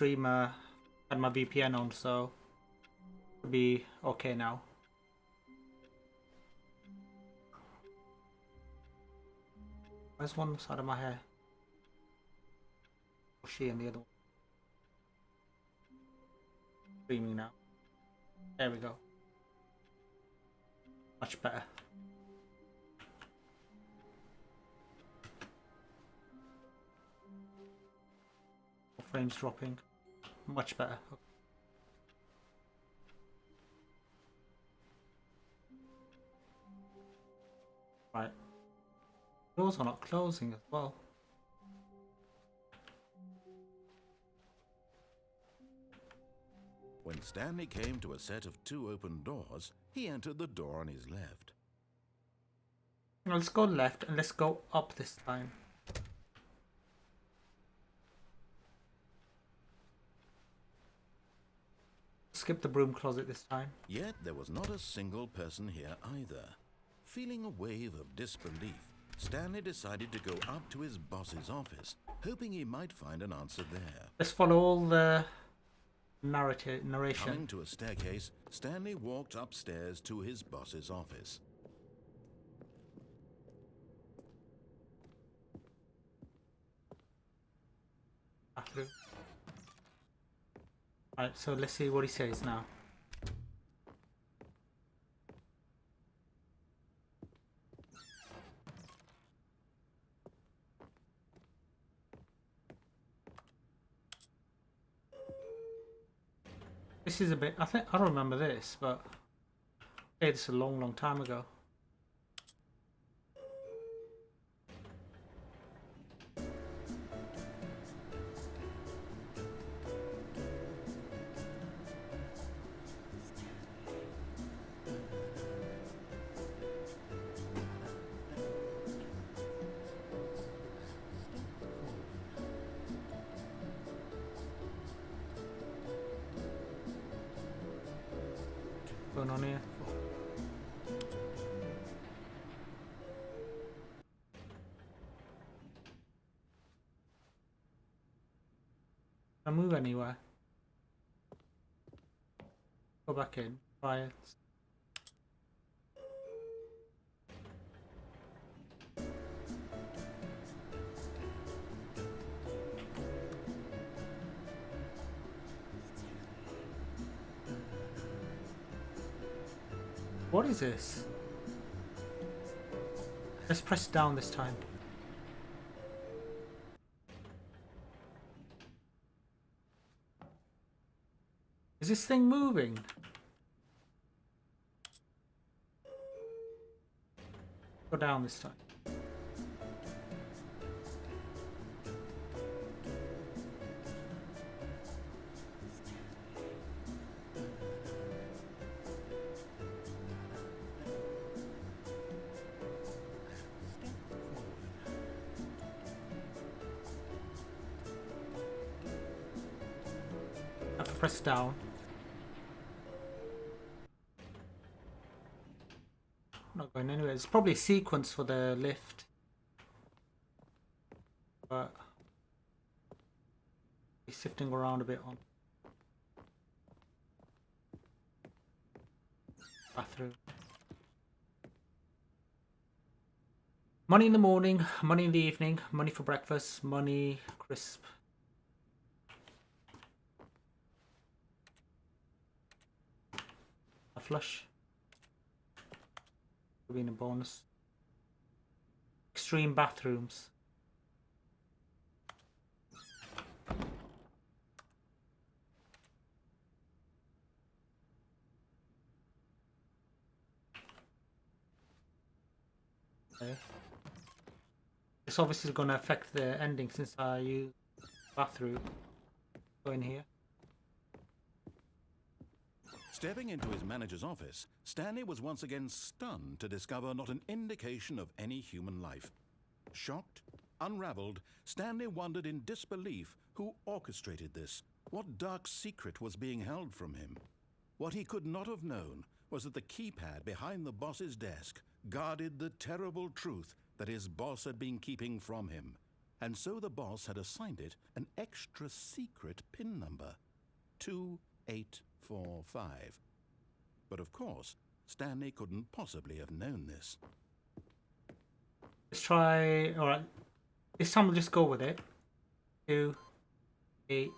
stream had my VPN on, so it'll be okay now. Where's one side of my hair? She and the other one. Streaming now. There we go. Much better. Frames dropping. Much better. Right. Doors are not closing as well. When Stanley came to a set of 2 open doors, he entered the door on his left. Let's go left and let's go up this time. Skip the broom closet this time. Yet there was not a single person here either. Feeling a wave of disbelief, Stanley decided to go up to his boss's office, hoping he might find an answer there. Let's follow all the narration. Coming to a staircase, Stanley walked upstairs to his boss's office. Bathroom. Alright, so let's see what he says now. This is a bit, I don't remember this, but I played this a long time ago. Going on here. Can I move anywhere? Go back in. Try it. What is this? Let's press down this time. Is this thing moving? Go down this time. I have to press down. Not going anywhere. It's probably a sequence for the lift, but he's sifting around a bit on bathroom. Money in the morning, money in the evening, money for breakfast, money crisp. A flush. Being a bonus. Extreme bathrooms. Okay. This obviously is going to affect the ending since I use bathroom. Go in here. Stepping into his manager's office, Stanley was once again stunned to discover not an indication of any human life. Shocked, unraveled, Stanley wondered in disbelief who orchestrated this, what dark secret was being held from him. What he could not have known was that the keypad behind the boss's desk guarded the terrible truth that his boss had been keeping from him. and so the boss had assigned it an extra secret PIN number, 2845. But of course, Stanley couldn't possibly have known this. Let's try. All right. This time we'll just go with it. 2, 8,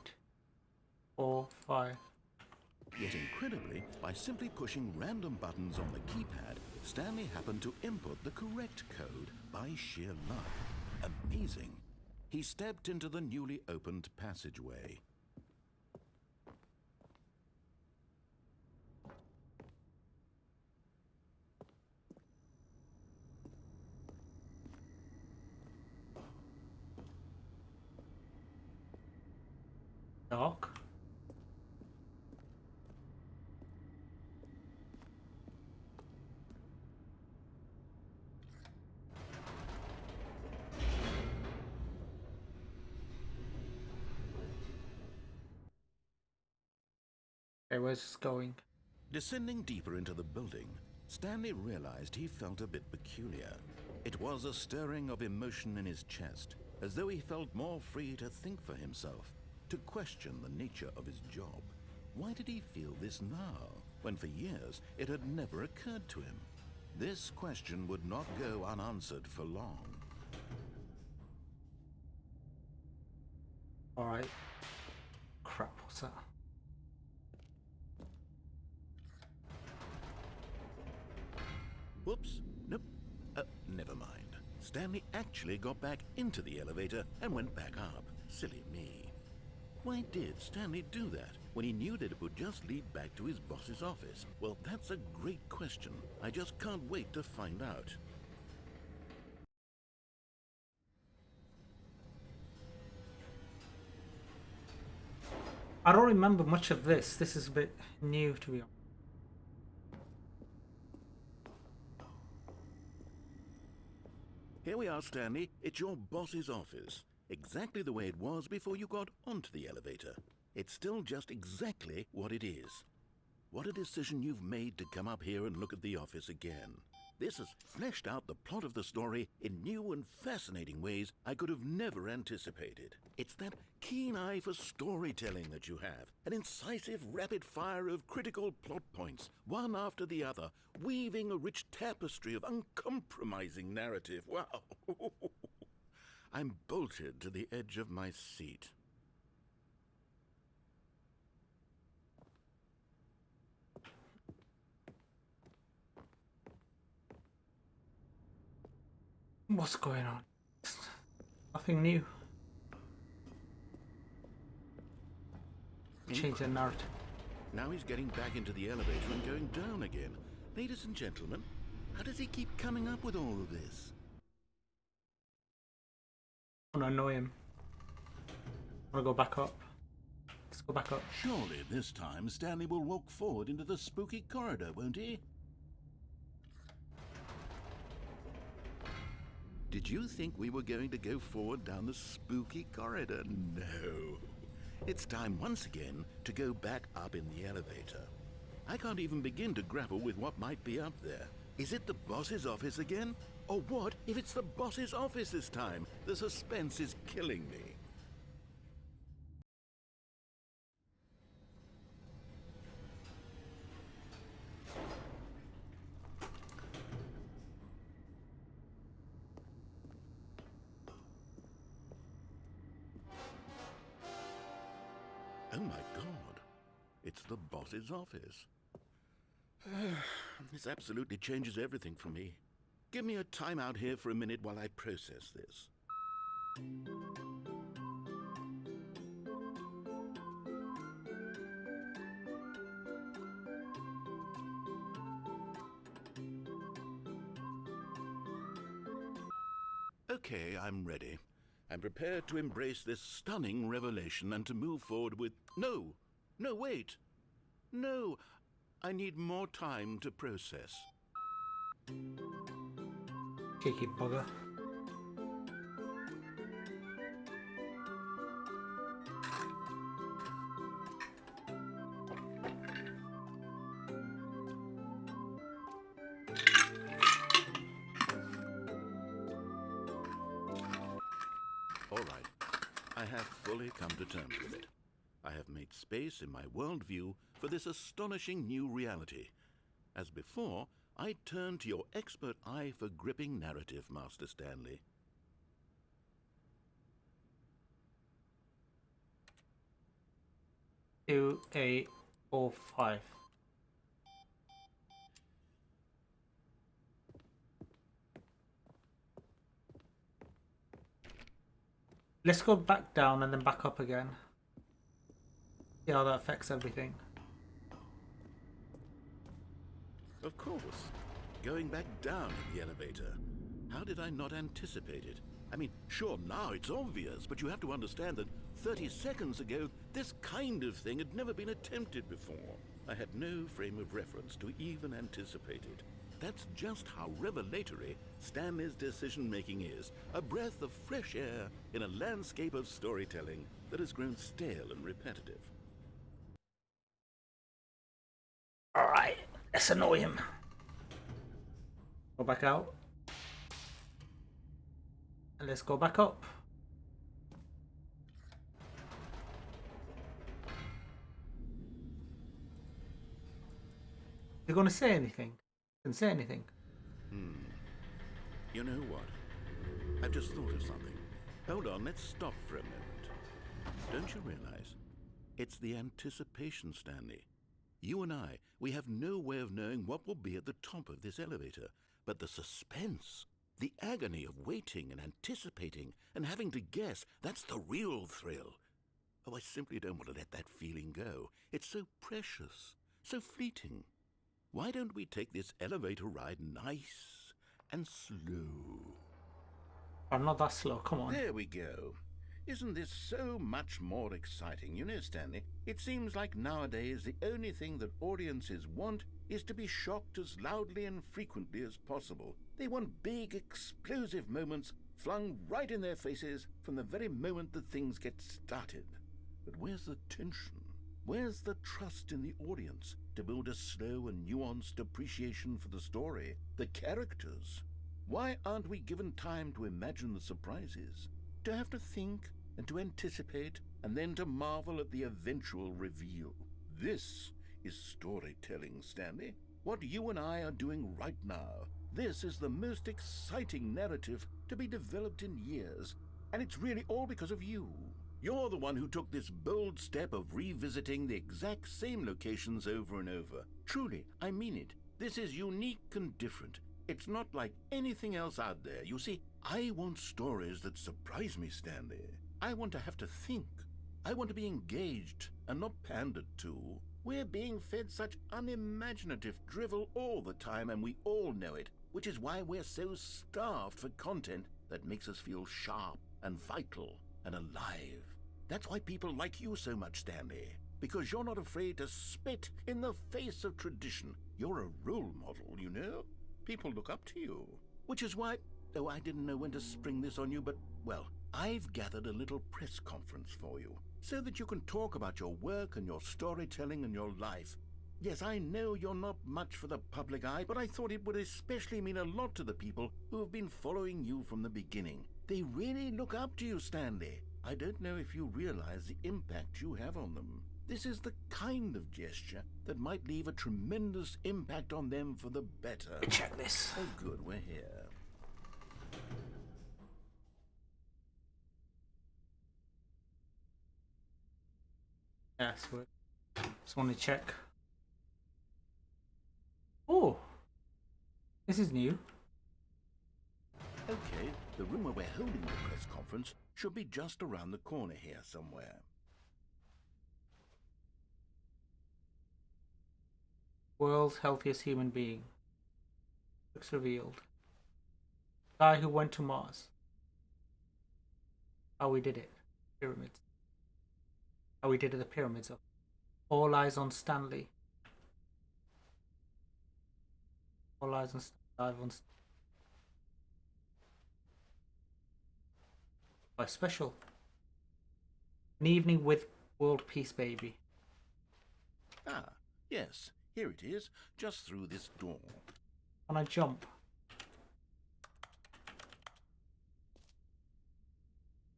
4, 5. Yet incredibly, by simply pushing random buttons on the keypad, Stanley happened to input the correct code by sheer luck. Amazing. He stepped into the newly opened passageway. Dark. Okay, where's this going? Descending deeper into the building, Stanley realized he felt a bit peculiar. It was a stirring of emotion in his chest, as though he felt more free to think for himself, to question the nature of his job. Why did he feel this now, when for years it had never occurred to him? This question would not go unanswered for long. Alright. Crap, what's that? Whoops. Nope. Never mind. Stanley actually got back into the elevator and went back up. Silly me. Why did Stanley do that when he knew that it would just lead back to his boss's office? Well, that's a great question. I just can't wait to find out. I don't remember much of this. This is a bit new to be honest. Here we are, Stanley. It's your boss's office. Exactly the way it was before you got onto the elevator. It's still just exactly what it is. What a decision you've made to come up here and look at the office again. This has fleshed out the plot of the story in new and fascinating ways I could have never anticipated. It's that keen eye for storytelling that you have, an incisive rapid fire of critical plot points, one after the other, weaving a rich tapestry of uncompromising narrative. Wow! I'm bolted to the edge of my seat. What's going on? Nothing new. Change the narrative. Now he's getting back into the elevator and going down again. Ladies and gentlemen, how does he keep coming up with all of this? I want to annoy him. I want to go back up. Let's go back up. Surely this time Stanley will walk forward into the spooky corridor, won't he? Did you think we were going to go forward down the spooky corridor? No. It's time once again to go back up in the elevator. I can't even begin to grapple with what might be up there. Is it the boss's office again? Or what if it's the boss's office this time? The suspense is killing me. Oh my God, it's the boss's office. This absolutely changes everything for me. Give me a time out here for a minute while I process this. Okay, I'm ready. I'm prepared to embrace this stunning revelation and to move forward with... No, wait. No, I need more time to process. Cheeky bugger. All right. I have fully come to terms with it. I have made space in my worldview for this astonishing new reality. As before, I turn to your expert eye for gripping narrative, Master Stanley. 2845. Let's go back down and then back up again. See how that affects everything. Of course. Going back down in the elevator. How did I not anticipate it? I mean, sure, now it's obvious, but you have to understand that 30 seconds ago, this kind of thing had never been attempted before. I had no frame of reference to even anticipate it. That's just how revelatory Stanley's decision-making is. A breath of fresh air in a landscape of storytelling that has grown stale and repetitive. Alright, let's annoy him. Go back out. And let's go back up. You're gonna say anything? Didn't say anything. You know what? I've just thought of something. Hold on, let's stop for a moment. Don't you realize? It's the anticipation, Stanley. You and I, we have no way of knowing what will be at the top of this elevator. But the suspense, the agony of waiting and anticipating and having to guess, that's the real thrill. Oh, I simply don't want to let that feeling go. It's so precious, so fleeting. Why don't we take this elevator ride nice and slow? I'm not that slow, come on. There we go. Isn't this so much more exciting? You know, Stanley, it seems like nowadays the only thing that audiences want is to be shocked as loudly and frequently as possible. They want big, explosive moments flung right in their faces from the very moment that things get started. But where's the tension? Where's the trust in the audience to build a slow and nuanced appreciation for the story, the characters? Why aren't we given time to imagine the surprises, to have to think and to anticipate and then to marvel at the eventual reveal? This is storytelling, Stanley. What you and I are doing right now. This is the most exciting narrative to be developed in years, and it's really all because of you. You're the one who took this bold step of revisiting the exact same locations over and over. Truly, I mean it. This is unique and different. It's not like anything else out there. You see, I want stories that surprise me, Stanley. I want to have to think. I want to be engaged and not pandered to. We're being fed such unimaginative drivel all the time, and we all know it, which is why we're so starved for content that makes us feel sharp and vital and alive. That's why people like you so much, Stanley, because you're not afraid to spit in the face of tradition. You're a role model, you know? People look up to you. Which is why, though I didn't know when to spring this on you, but, well, I've gathered a little press conference for you, so that you can talk about your work and your storytelling and your life. Yes, I know you're not much for the public eye, but I thought it would especially mean a lot to the people who have been following you from the beginning. They really look up to you, Stanley. I don't know if you realize the impact you have on them. This is the kind of gesture that might leave a tremendous impact on them for the better. Check this. Oh, good, we're here. Yes, we just want to check. Oh, this is new. Okay, the room where we're holding the press conference should be just around the corner here somewhere. World's healthiest human being. Looks revealed. Guy who went to Mars. How we did it. Pyramids. How we did it, the pyramids. All eyes on Stanley. All eyes on Stanley. By special. An evening with world peace, baby. Ah, yes, here it is, just through this door. Can I jump?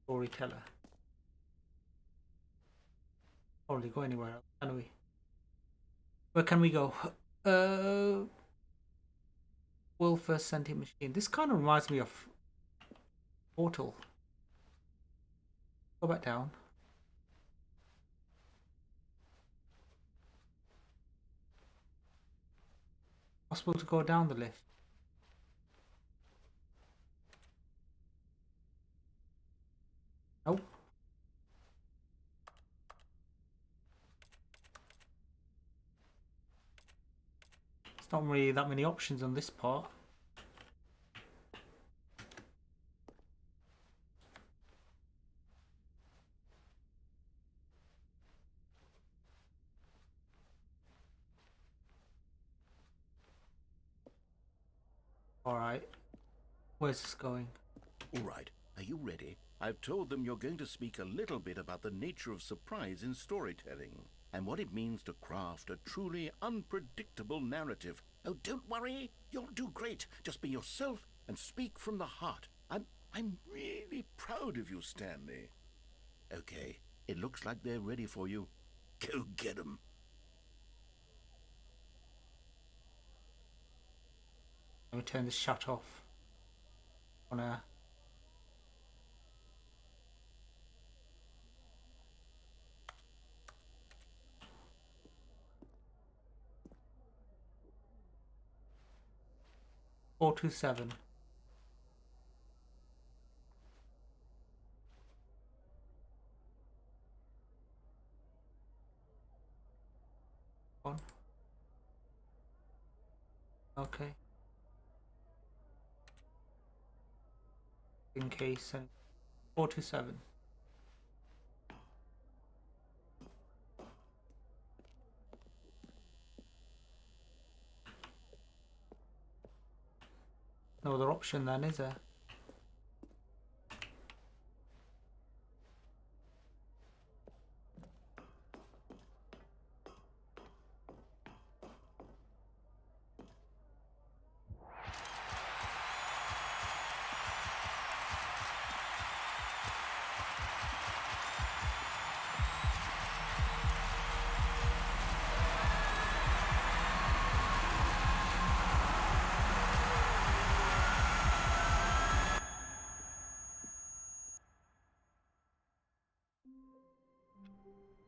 storyteller. Probably go anywhere else, can we? Where can we go? World first sentient machine. This kind of reminds me of Portal. Go back down. Possible to go down the lift. Nope. There's not really that many options on this part. Alright. Where's this going? All right, are you ready? I've told them you're going to speak a little bit about the nature of surprise in storytelling and what it means to craft a truly unpredictable narrative. Oh, don't worry. You'll do great. Just be yourself and speak from the heart. I'm really proud of you, Stanley. Okay, it looks like they're ready for you. Go get them. Let me turn this shut off. On a 427. On. Okay. In case 427. No other option then, is there?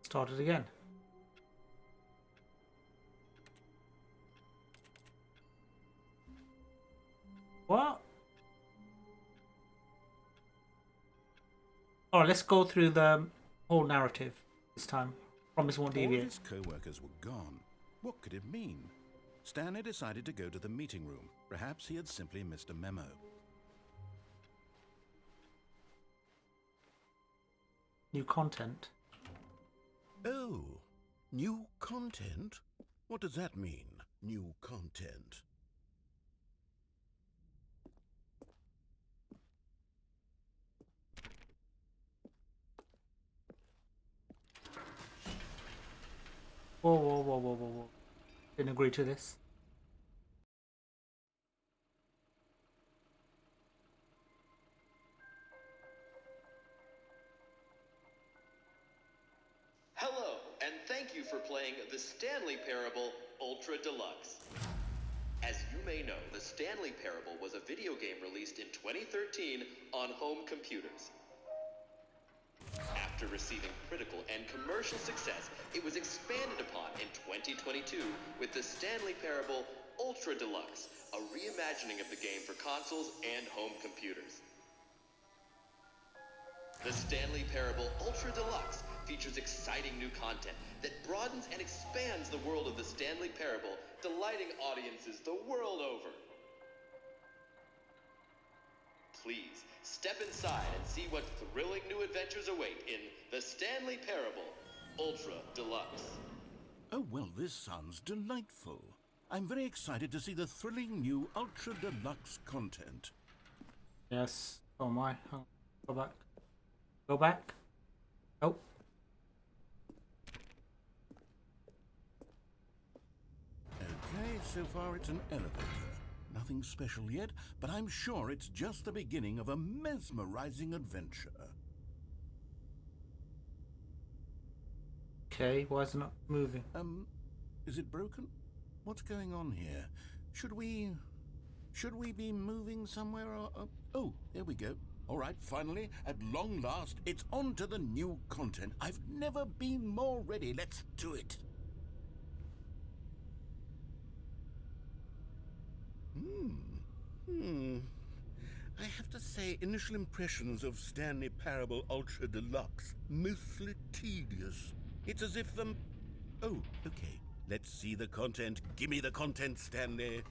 Start it again. What? Alright, let's go through the whole narrative this time. Promise won't All of deviate. his co-workers were gone. What could it mean? Stanley decided to go to the meeting room. Perhaps he had simply missed a memo. New content. Oh, new content? What does that mean, new content? Whoa, whoa, whoa, whoa, whoa, whoa. Didn't agree to this. Hello, and thank you for playing the Stanley Parable Ultra Deluxe. As you may know, the Stanley Parable was a video game released in 2013 on home computers. After receiving critical and commercial success, it was expanded upon in 2022 with the Stanley Parable Ultra Deluxe, a reimagining of the game for consoles and home computers. The Stanley Parable Ultra Deluxe features exciting new content that broadens and expands the world of the Stanley Parable, delighting audiences the world over. Please, step inside and see what thrilling new adventures await in the Stanley Parable Ultra Deluxe. Oh, well, this sounds delightful. I'm very excited to see the thrilling new Ultra Deluxe content. Yes. Oh my. Oh, go back. Go back. Nope. Okay, so far it's an elevator. Nothing special yet, but I'm sure it's just the beginning of a mesmerizing adventure. Okay, why is it not moving? Is it broken? What's going on here? Should we be moving somewhere or... Oh, there we go. All right, finally, at long last, it's on to the new content. I've never been more ready. Let's do it. I have to say, initial impressions of Stanley Parable Ultra Deluxe, mostly tedious. It's as if Oh, okay. Let's see the content. Give me the content, Stanley.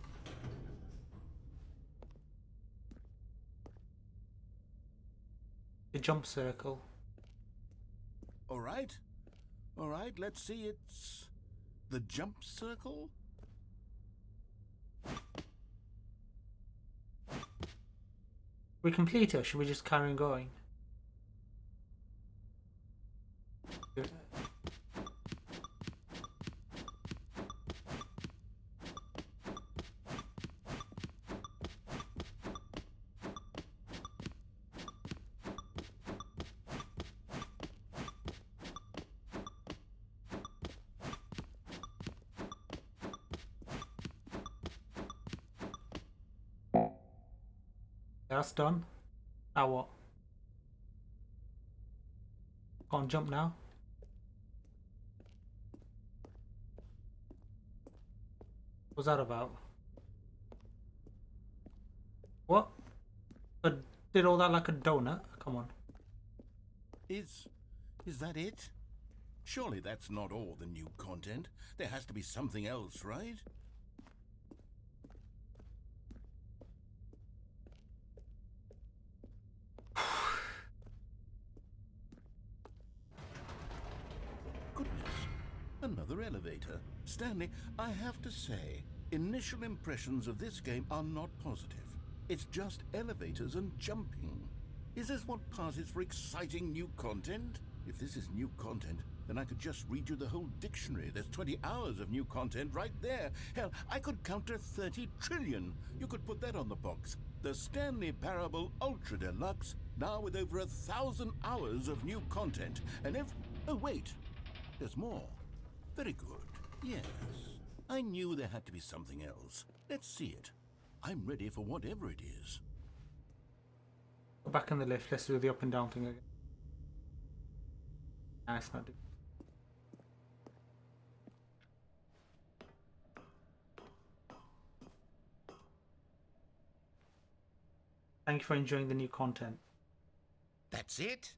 The jump circle. All right, let's see. It's the jump circle. We complete it, or should we just carry on going? That's done. Now what? Can't jump now. What's that about? What? I did all that like a donut? Come on. Is that it? Surely that's not all the new content. There has to be something else, right? Goodness, another elevator. Stanley, I have to say, initial impressions of this game are not positive. It's just elevators and jumping. Is this what passes for exciting new content? If this is new content, then I could just read you the whole dictionary. There's 20 hours of new content right there. Hell, I could count to 30 trillion. You could put that on the box. The Stanley Parable Ultra Deluxe, now with over 1,000 hours of new content. And if... Oh, wait. There's more. Very good. Yes. I knew there had to be something else. Let's see it. I'm ready for whatever it is. Go back in the lift. Let's do the up and down thing again. Nah, it's not doing. Thank you for enjoying the new content. That's it?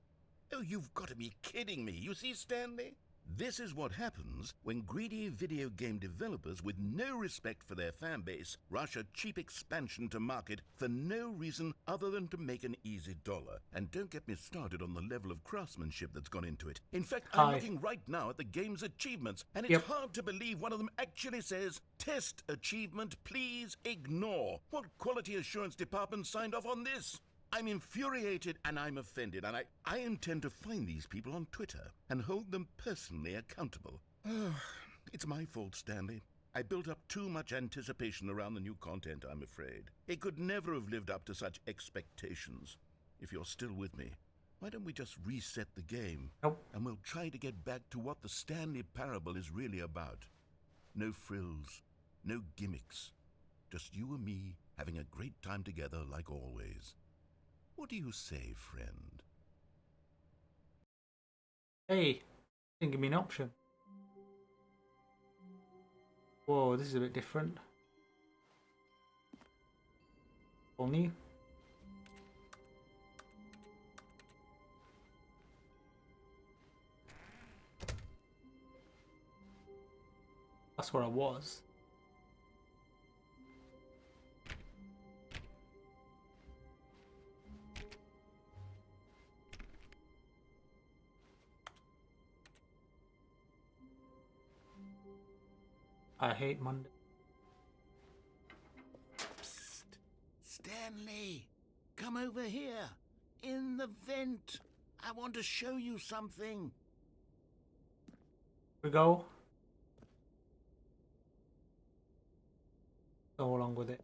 Oh, you've got to be kidding me. You see, Stanley? This is what happens when greedy video game developers with no respect for their fan base rush a cheap expansion to market for no reason other than to make an easy dollar. And don't get me started on the level of craftsmanship that's gone into it. In fact, I'm looking right now at the game's achievements, and it's hard to believe one of them actually says, "Test achievement, please ignore." What quality assurance department signed off on this? I'm infuriated and I'm offended, and I intend to find these people on Twitter and hold them personally accountable. It's my fault, Stanley. I built up too much anticipation around the new content, I'm afraid. It could never have lived up to such expectations. If you're still with me, why don't we just reset the game? Nope. And we'll try to get back to what the Stanley Parable is really about. No frills, no gimmicks. Just you and me having a great time together like always. What do you say, friend? Hey, didn't give me an option. Whoa, this is a bit different. All new. That's where I was. I hate Monday. Psst. Stanley, come over here. In the vent. I want to show you something. We go. Go along with it.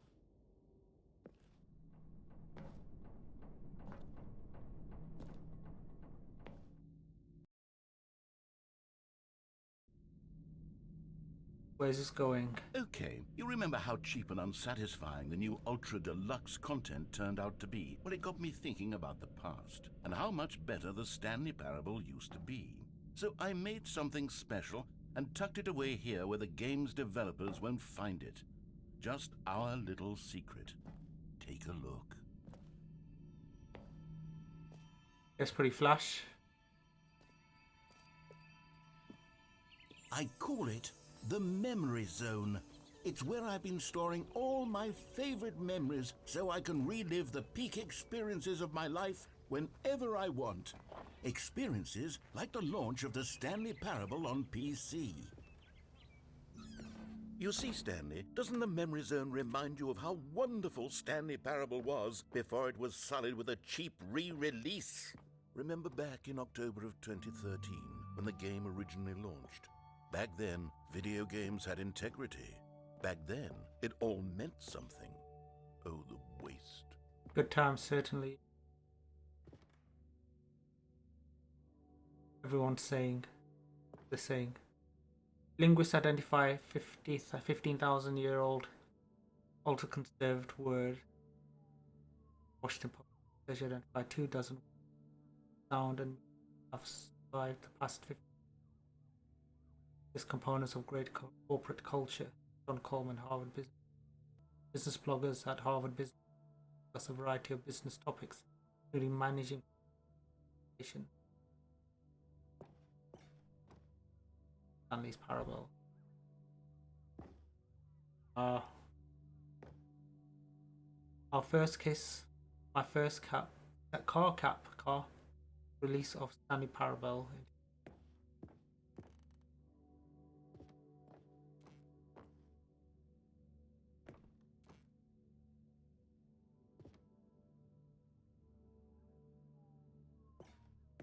Where's this going? Okay, you remember how cheap and unsatisfying the new Ultra Deluxe content turned out to be? Well, it got me thinking about the past and how much better the Stanley Parable used to be. So I made something special and tucked it away here where the game's developers won't find it. Just our little secret. Take a look. It's pretty flash. I call it the Memory Zone. It's where I've been storing all my favorite memories so I can relive the peak experiences of my life whenever I want. Experiences like the launch of the Stanley Parable on PC. You see, Stanley, doesn't the Memory Zone remind you of how wonderful Stanley Parable was before it was sullied with a cheap re-release? Remember back in October of 2013 when the game originally launched? Back then, video games had integrity. Back then, it all meant something. Oh, the waste. Good times, certainly. Everyone's saying the saying. Linguists identify 15,000-year-old ultra-conserved word. Washington Post identify 24 sound and have survived the past 50 as components of great corporate culture. John Coleman, Harvard Business bloggers at Harvard Business discuss a variety of business topics, including managing communication. Stanley's Parable. Our first kiss, my first car release of Stanley Parable.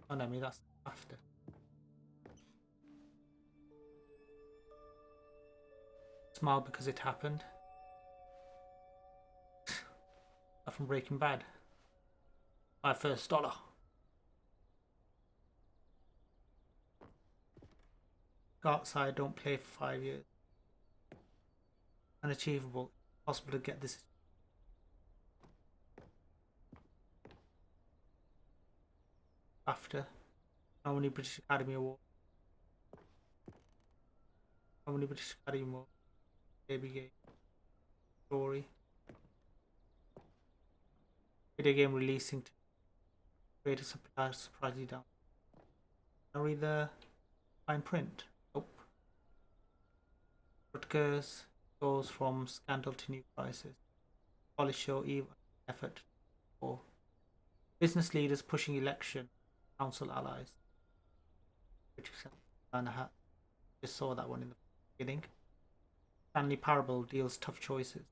Oh no, that's after. Smile because it happened. From Breaking Bad. My first dollar. Go outside, don't play for 5 years. Unachievable. Possible to get this. After. How many British Academy Awards? How many British Academy Awards? Baby game. Story. Video game releasing to create a surprise you down. I read the fine print. Nope. Rutgers goes from scandal to new crisis. Polish show even effort for business leaders pushing election council allies. Just saw that one in the beginning. Stanley Parable deals tough choices.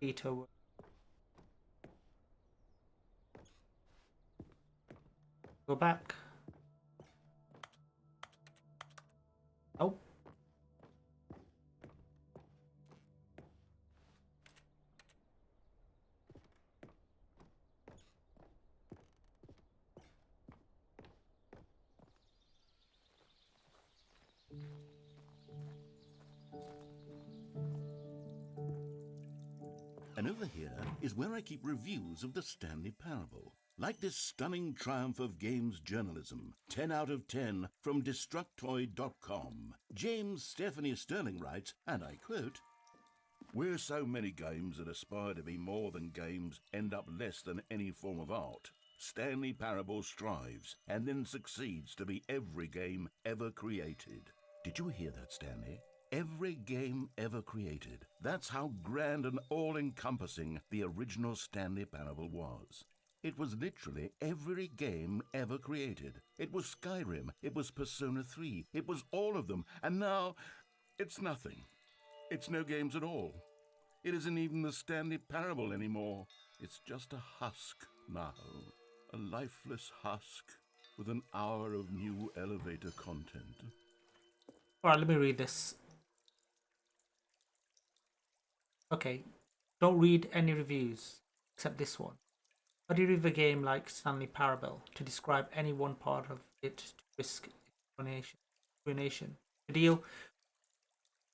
Veto. Go back. Oh. And over here is where I keep reviews of the Stanley Parable. Like this stunning triumph of games journalism, 10 out of 10 from Destructoid.com. James Stephanie Sterling writes, and I quote, "Where so many games that aspire to be more than games end up less than any form of art, Stanley Parable strives and then succeeds to be every game ever created." Did you hear that, Stanley? Every game ever created. That's how grand and all-encompassing the original Stanley Parable was. It was literally every game ever created. It was Skyrim, it was Persona 3, it was all of them, and now it's nothing. It's no games at all. It isn't even the Stanley Parable anymore. It's just a husk now. A lifeless husk with an hour of new elevator content. Alright, let me read this. Okay, don't read any reviews except this one. How do you read a game like Stanley Parable to describe any one part of it to risk its explanation.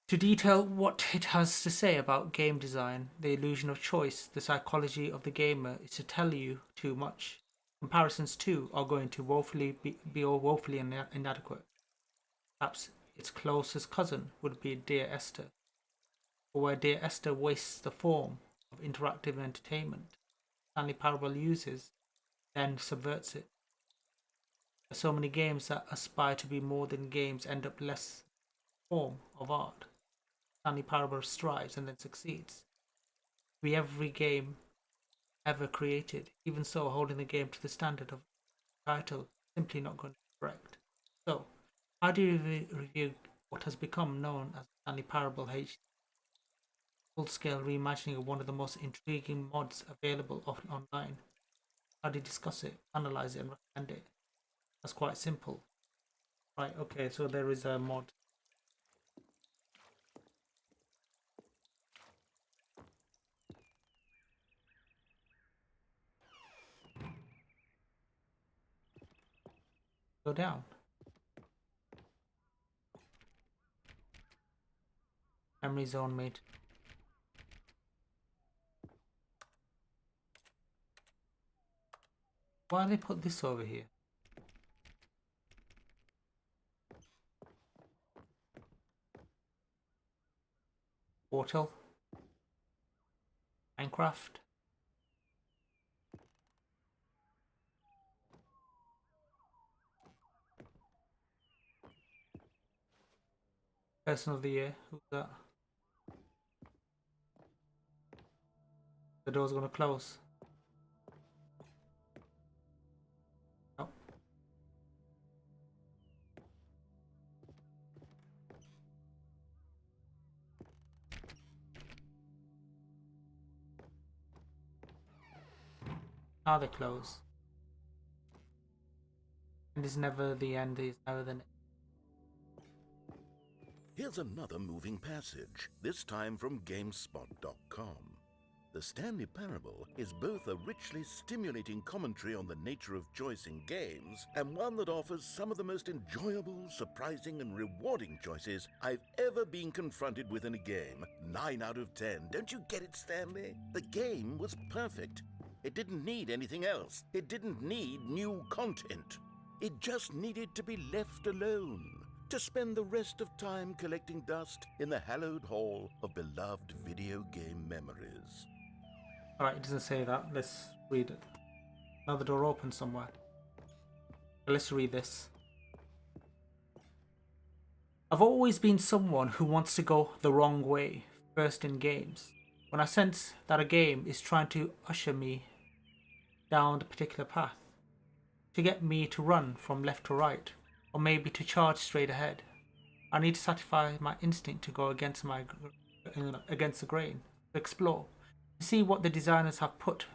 To detail what it has to say about game design, the illusion of choice, the psychology of the gamer is to tell you too much. Comparisons too are going to be woefully inadequate. Perhaps its closest cousin would be Dear Esther, or where Dear Esther wastes the form of interactive entertainment Stanley Parable uses, then subverts it. So many games that aspire to be more than games end up less form of art. Stanley Parable strives and then succeeds. Be every game ever created. Even so, holding the game to the standard of the title is simply not going to be correct. So, how do you review what has become known as Stanley Parable HD? Full-scale reimagining of one of the most intriguing mods available online. How do you discuss it, analyze it, and recommend it? That's quite simple. Right, okay, so there is a mod. Go down. Memory zone made. Why they put this over here? Portal. Minecraft. Person of the year. Who's that? The door's gonna close. Nope. Now they close. And it's never the end, it's never the next. Here's another moving passage, this time from GameSpot.com. The Stanley Parable is both a richly stimulating commentary on the nature of choice in games and one that offers some of the most enjoyable, surprising, and rewarding choices I've ever been confronted with in a game. 9 out of 10. Don't you get it, Stanley? The game was perfect. It didn't need anything else. It didn't need new content. It just needed to be left alone, to spend the rest of time collecting dust in the hallowed hall of beloved video game memories. Alright, it doesn't say that. Let's read it. Another door open somewhere. Let's read this. I've always been someone who wants to go the wrong way, first in games. When I sense that a game is trying to usher me down a particular path, to get me to run from left to right, or maybe to charge straight ahead, I need to satisfy my instinct to go against the grain, to explore, to see what the designers have put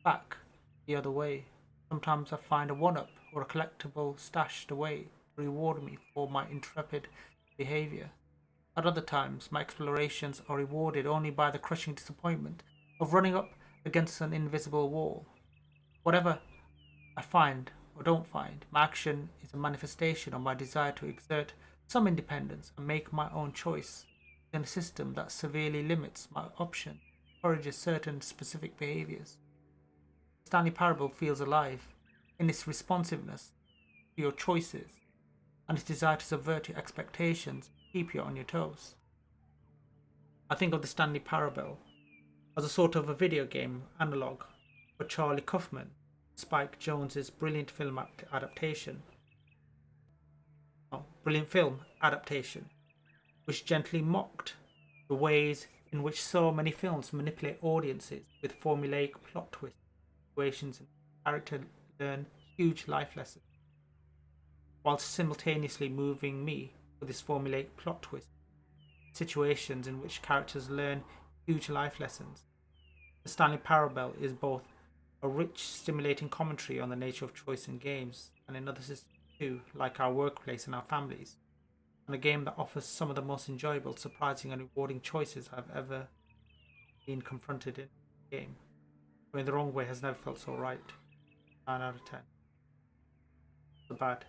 back the other way. Sometimes I find a one-up or a collectible stashed away to reward me for my intrepid behavior. At other times, my explorations are rewarded only by the crushing disappointment of running up against an invisible wall. Whatever I find or don't find, my action is a manifestation of my desire to exert some independence and make my own choice in a system that severely limits my options, encourages certain specific behaviors. Stanley Parable feels alive in its responsiveness to your choices and its desire to subvert your expectations, keep you on your toes. I think of the Stanley Parable as a sort of a video game analogue for Charlie Kaufman, Spike Jonze's brilliant film adaptation. Brilliant film adaptation, which gently mocked the ways in which so many films manipulate audiences with formulaic plot twists, situations, and characters learn huge life lessons, whilst simultaneously moving me with this formulaic plot twist, situations in which characters learn huge life lessons. The Stanley Parable is both a rich, stimulating commentary on the nature of choice in games, and in other systems too, like our workplace and our families, and a game that offers some of the most enjoyable, surprising, and rewarding choices I've ever been confronted in a game. Going the wrong way has never felt so right. 9 out of 10. So bad.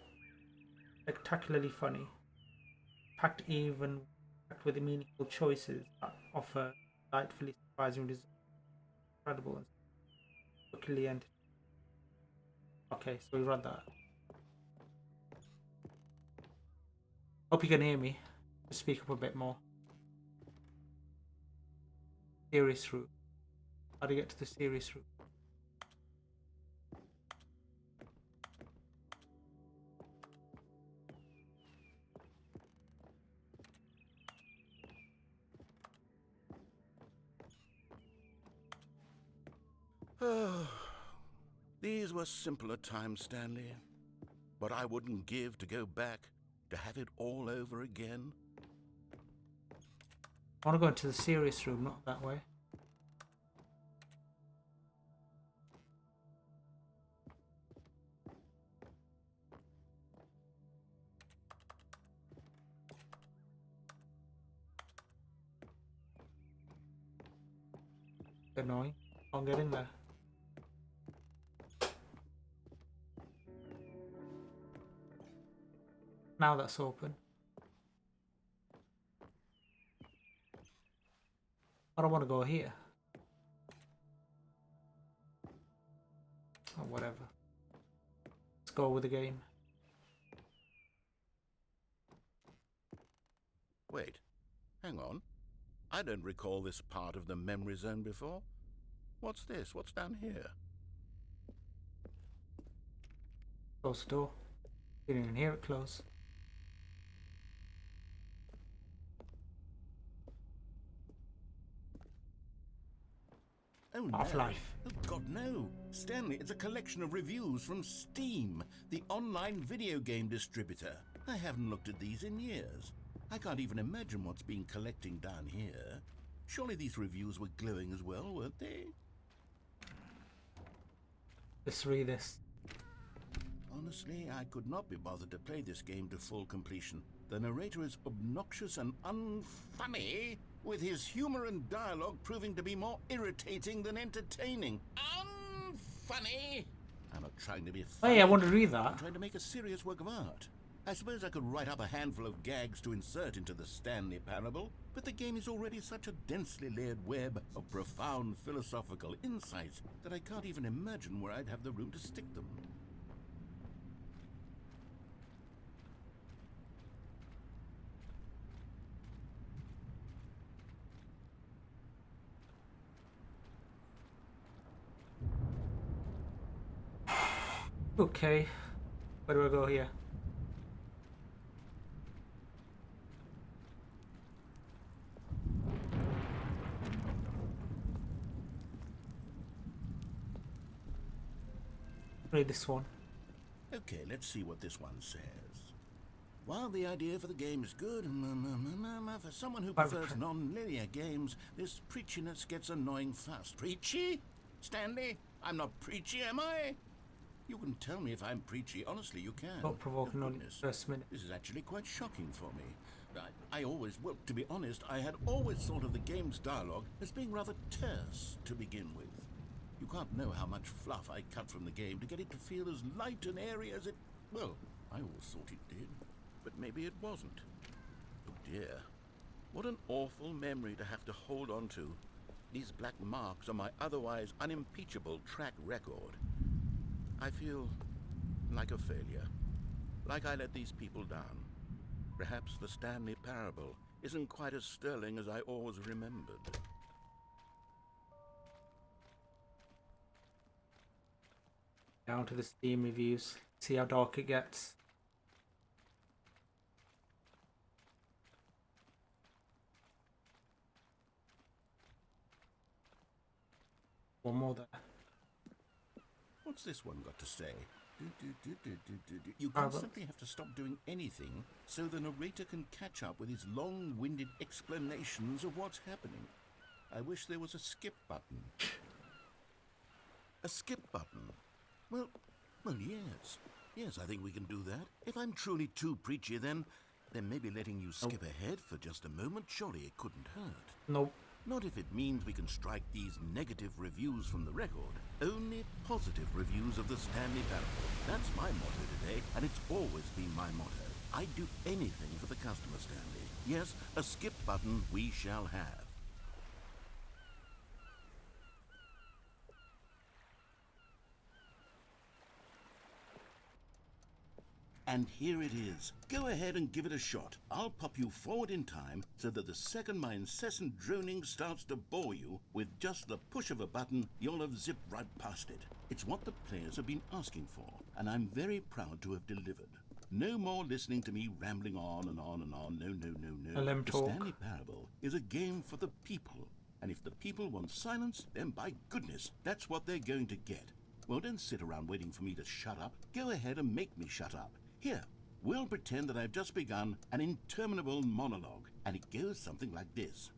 spectacularly funny, packed with meaningful choices that offer delightfully surprising results, incredible and quickly entertaining. Okay, so we read that. Hope you can hear me. Just speak up a bit more. Serious route. How do you get to the serious route? Oh, these were simpler times, Stanley. But I wouldn't give to go back, to have it all over again. I want to go into the serious room, not that way. Annoying. Can't get in there. Now that's open. I don't want to go here. Or whatever. Let's go with the game. Wait, hang on. I don't recall this part of the memory zone before. What's this? What's down here? Close the door. Didn't even hear it close. Oh no. Half-Life. Oh God, no. Stanley, it's a collection of reviews from Steam, the online video game distributor. I haven't looked at these in years. I can't even imagine what's been collecting down here. Surely these reviews were glowing as well, weren't they? Let's read this. Honestly, I could not be bothered to play this game to full completion. The narrator is obnoxious and unfunny, with his humor and dialogue proving to be more irritating than entertaining. Unfunny! I'm not trying to be funny. Hey, I want to read that. I'm trying to make a serious work of art. I suppose I could write up a handful of gags to insert into the Stanley Parable, but the game is already such a densely layered web of profound philosophical insights that I can't even imagine where I'd have the room to stick them. Okay. Where do I go here? Read this one. Okay, let's see what this one says. While the idea for the game is good, for someone who prefers non-linear games, this preachiness gets annoying fast. Preachy? Stanley? I'm not preachy, am I? You can tell me if I'm preachy. Honestly, you can. Don't provoke Oh, on goodness. first minute. This is actually quite shocking for me. I always, well, to be honest, I had always thought of the game's dialogue as being rather terse to begin with. You can't know how much fluff I cut from the game to get it to feel as light and airy as it... Well, I always thought it did, but maybe it wasn't. Oh dear. What an awful memory to have to hold on to. These black marks on my otherwise unimpeachable track record. I feel like a failure. Like I let these people down. Perhaps the Stanley Parable isn't quite as sterling as I always remembered. Down to the Steam reviews. See how dark it gets. One more there. What's this one got to say? You constantly have to stop doing anything so the narrator can catch up with his long-winded explanations of what's happening. I wish there was a skip button. A skip button? Well, yes. Yes, I think we can do that. If I'm truly too preachy, then maybe letting you skip ahead for just a moment, surely it couldn't hurt. Nope. Not if it means we can strike these negative reviews from the record. Only positive reviews of the Stanley Parable. That's my motto today, and it's always been my motto. I'd do anything for the customer, Stanley. Yes, a skip button we shall have. And here it is. Go ahead and give it a shot. I'll pop you forward in time so that the second my incessant droning starts to bore you, with just the push of a button, you'll have zipped right past it. It's what the players have been asking for, and I'm very proud to have delivered. No more listening to me rambling on and on and on. No. Let him The talk. Stanley Parable is a game for the people. And if the people want silence, then by goodness, that's what they're going to get. Well, don't sit around waiting for me to shut up. Go ahead and make me shut up. Here, we'll pretend that I've just begun an interminable monologue, and it goes something like this.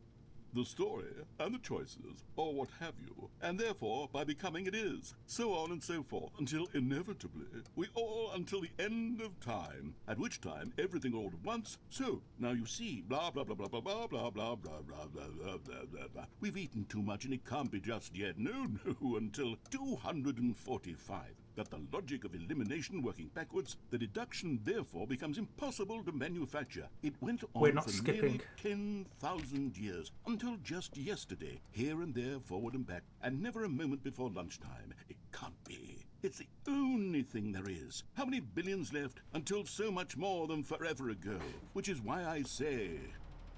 The story and the choices, or what have you, and therefore by becoming it is, so on and so forth, until inevitably we all until the end of time, at which time everything all at once, so now you see, blah blah blah blah blah blah blah blah blah blah blah blah blah blah. We've eaten too much and it can't be just yet, no, until 245. Got the logic of elimination working backwards, the deduction therefore becomes impossible to manufacture. It went on We're not for skipping. nearly 10,000 years, until just yesterday, here and there, forward and back, and never a moment before lunchtime. It can't be. It's the only thing there is. How many billions left until so much more than forever ago? Which is why I say,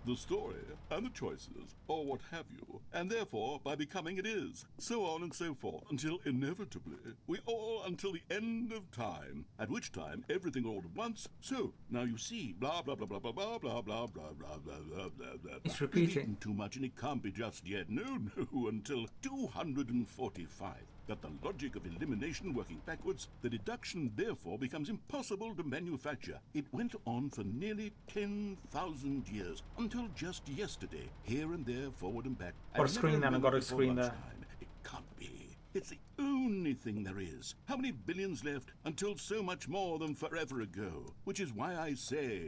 the story and the choices, or what have you, and therefore by becoming it is, so on and so forth, until inevitably we all until the end of time, at which time everything all at once, so now you see, blah blah blah blah blah blah blah blah blah blah blah blah blah blah. It's We've repeating. eaten too much and it can't be just yet, no, until 245. Got the logic of elimination working backwards, the deduction therefore becomes impossible to manufacture. It went on for nearly 10,000 years, until just yesterday, here and there, forward and back. Got a and screen never there, and I moment got a before screen there. lunchtime. It can't be. It's the only thing there is. How many billions left until so much more than forever ago? Which is why I say,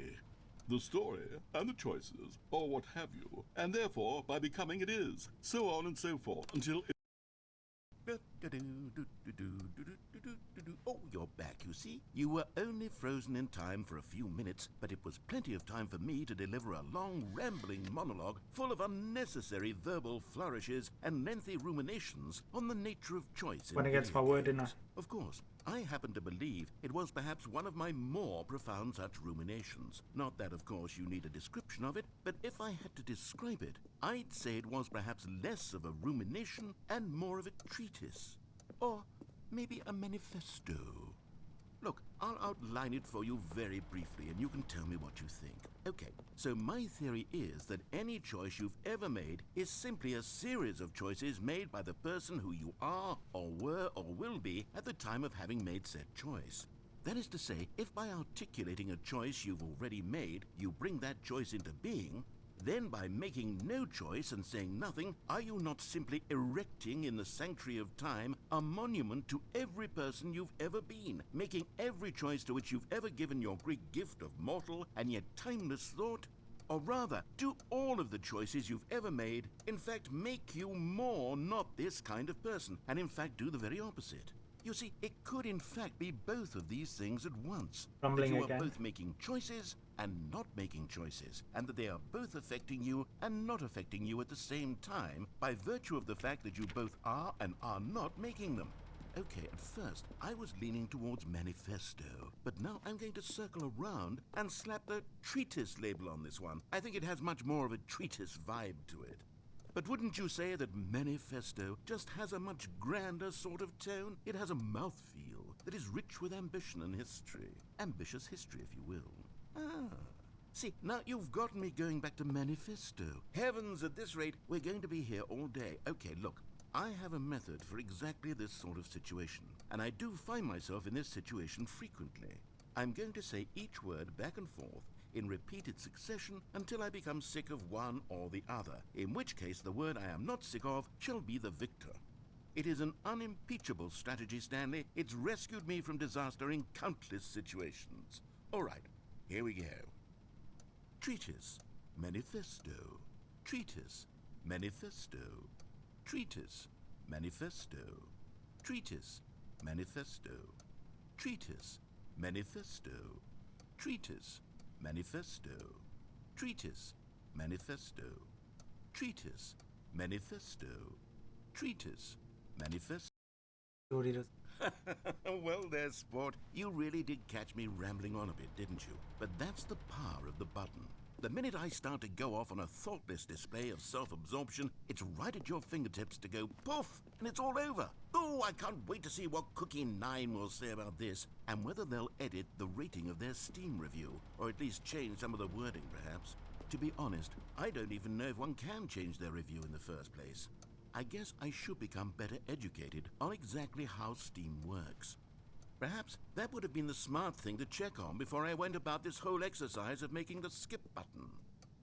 the story and the choices, or what have you, and therefore by becoming it is, so on and so forth, until Oh, you're back, you see. You were only frozen in time for a few minutes, but it was plenty of time for me to deliver a long, rambling monologue full of unnecessary verbal flourishes and lengthy ruminations on the nature of choice in Went against video my word, didn't I? games. Of course, I happen to believe it was perhaps one of my more profound such ruminations. Not that, of course, you need a description of it, but if I had to describe it, I'd say it was perhaps less of a rumination and more of a treatise. Or maybe a manifesto. Look, I'll outline it for you very briefly, and you can tell me what you think. Okay, so my theory is that any choice you've ever made is simply a series of choices made by the person who you are, or were, or will be at the time of having made said choice. That is to say, if by articulating a choice you've already made, you bring that choice into being, then by making no choice and saying nothing, are you not simply erecting in the sanctuary of time a monument to every person you've ever been, making every choice to which you've ever given your great gift of mortal and yet timeless thought? Or rather, do all of the choices you've ever made, in fact, make you more not this kind of person, and in fact do the very opposite? You see, it could in fact be both of these things at once. Rumbling that you again. are both making choices and not making choices, and that they are both affecting you and not affecting you at the same time by virtue of the fact that you both are and are not making them. Okay, at first I was leaning towards manifesto, but now I'm going to circle around and slap the treatise label on this one. I think it has much more of a treatise vibe to it. But wouldn't you say that manifesto just has a much grander sort of tone? It has a mouthfeel that is rich with ambition and history. Ambitious history, if you will. See, now you've gotten me going back to manifesto. Heavens, at this rate, we're going to be here all day. Okay, look, I have a method for exactly this sort of situation, and I do find myself in this situation frequently. I'm going to say each word back and forth in repeated succession until I become sick of one or the other, in which case the word I am not sick of shall be the victor. It is an unimpeachable strategy, Stanley. It's rescued me from disaster in countless situations. All right, here we go. Treatise, manifesto. Treatise, manifesto. Treatise, manifesto. Treatise, manifesto. Treatise, manifesto. Treatise, manifesto. Treatise, manifesto. Treatise, manifesto. Treatise, manifesto. Nobody does. Well there, sport. You really did catch me rambling on a bit, didn't you? But that's the power of the button. The minute I start to go off on a thoughtless display of self-absorption, it's right at your fingertips to go poof, and it's all over. Oh, I can't wait to see what Cookie 9 will say about this, and whether they'll edit the rating of their Steam review, or at least change some of the wording, perhaps. To be honest, I don't even know if one can change their review in the first place. I guess I should become better educated on exactly how Steam works. Perhaps that would have been the smart thing to check on before I went about this whole exercise of making the skip button.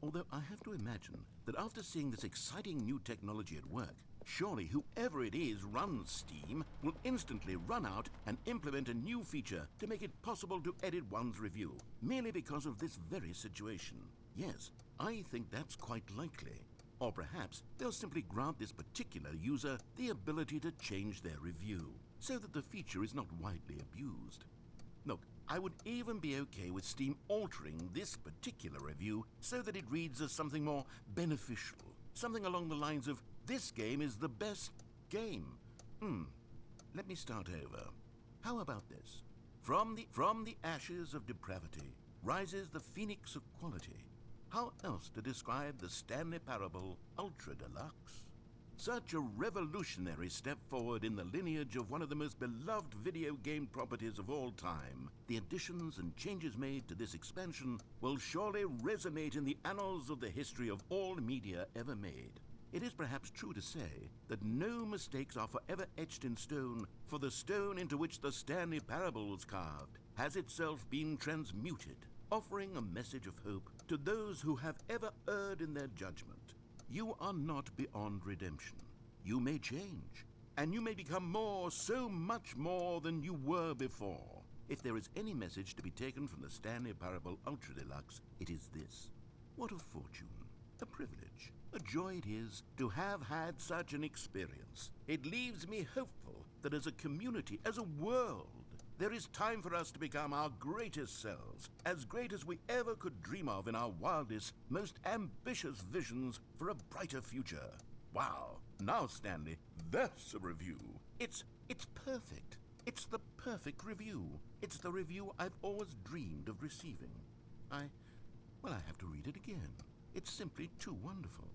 Although I have to imagine that after seeing this exciting new technology at work, surely whoever it is runs Steam will instantly run out and implement a new feature to make it possible to edit one's review, merely because of this very situation. Yes, I think that's quite likely. Or perhaps they'll simply grant this particular user the ability to change their review, so that the feature is not widely abused. Look, I would even be okay with Steam altering this particular review so that it reads as something more beneficial. Something along the lines of, this game is the best game. Let me start over. How about this? From the ashes of depravity rises the phoenix of quality. How else to describe the Stanley Parable Ultra Deluxe? Such a revolutionary step forward in the lineage of one of the most beloved video game properties of all time. The additions and changes made to this expansion will surely resonate in the annals of the history of all media ever made. It is perhaps true to say that no mistakes are forever etched in stone, for the stone into which the Stanley Parable was carved has itself been transmuted, offering a message of hope to those who have ever erred in their judgment. You are not beyond redemption. You may change, and you may become more, so much more than you were before. If there is any message to be taken from the Stanley Parable Ultra Deluxe, it is this. What a fortune, a privilege, a joy it is to have had such an experience. It leaves me hopeful that as a community, as a world, there is time for us to become our greatest selves, as great as we ever could dream of in our wildest, most ambitious visions for a brighter future. Wow. Now, Stanley, that's a review. It's perfect. It's the perfect review. It's the review I've always dreamed of receiving. I have to read it again. It's simply too wonderful.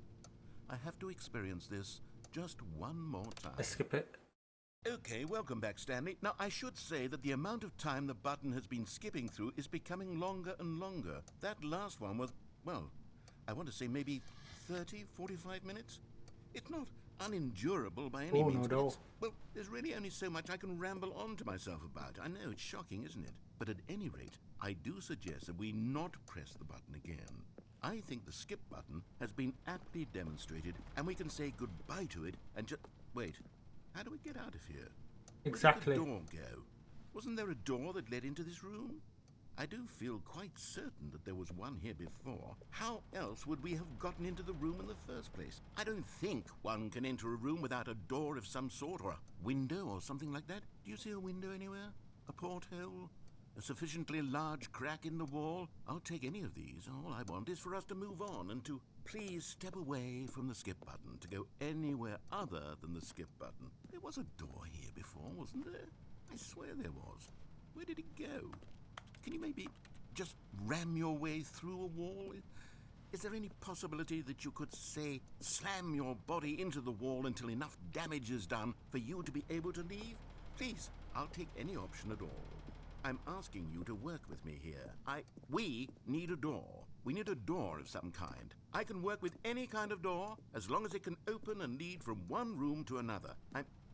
I have to experience this just one more time. I skip it. Okay, welcome back, Stanley. Now, I should say that the amount of time the button has been skipping through is becoming longer and longer. That last one was, well, I want to say maybe 30, 45 minutes? It's not unendurable by any means, but well, there's really only so much I can ramble on to myself about. I know, it's shocking, isn't it? But at any rate, I do suggest that we not press the button again. I think the skip button has been aptly demonstrated, and we can say goodbye to it and just... Wait. How do we get out of here? Exactly. Where did the door go? Wasn't there a door that led into this room? I do feel quite certain that there was one here before. How else would we have gotten into the room in the first place? I don't think one can enter a room without a door of some sort, or a window or something like that. Do you see a window anywhere? A porthole? A sufficiently large crack in the wall? I'll take any of these. All I want is for us to move on and to please step away from the skip button, to go anywhere other than the skip button. There was a door here before, wasn't there? I swear there was. Where did it go? Can you maybe just ram your way through a wall? Is there any possibility that you could, say, slam your body into the wall until enough damage is done for you to be able to leave? Please, I'll take any option at all. I'm asking you to work with me here. We need a door. We need a door of some kind. I can work with any kind of door as long as it can open and lead from one room to another.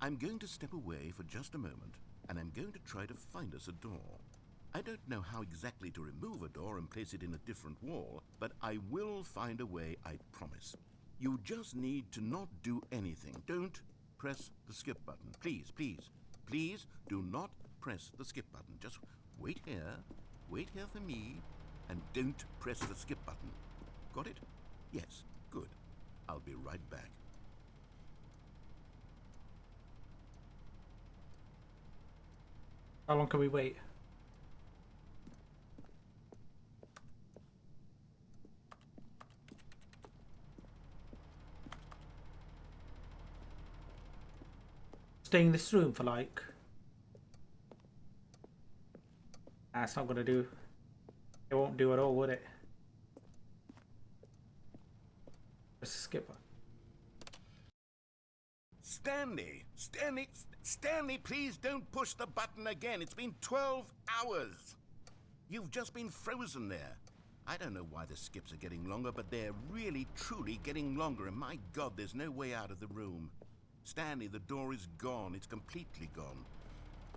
I'm going to step away for just a moment, and I'm going to try to find us a door. I don't know how exactly to remove a door and place it in a different wall, but I will find a way, I promise. You just need to not do anything. Don't press the skip button. Please, please, please do not press the skip button. Just wait here for me, and don't press the skip button. Got it? Yes, good. I'll be right back. How long can we wait? stay in this room for like... Nah, it's not gonna do. It won't do at all, would it? Just skip it. Stanley, please don't push the button again. It's been 12 hours. You've just been frozen there. I don't know why the skips are getting longer, but they're really, truly getting longer. And my God, there's no way out of the room. Stanley, the door is gone. It's completely gone.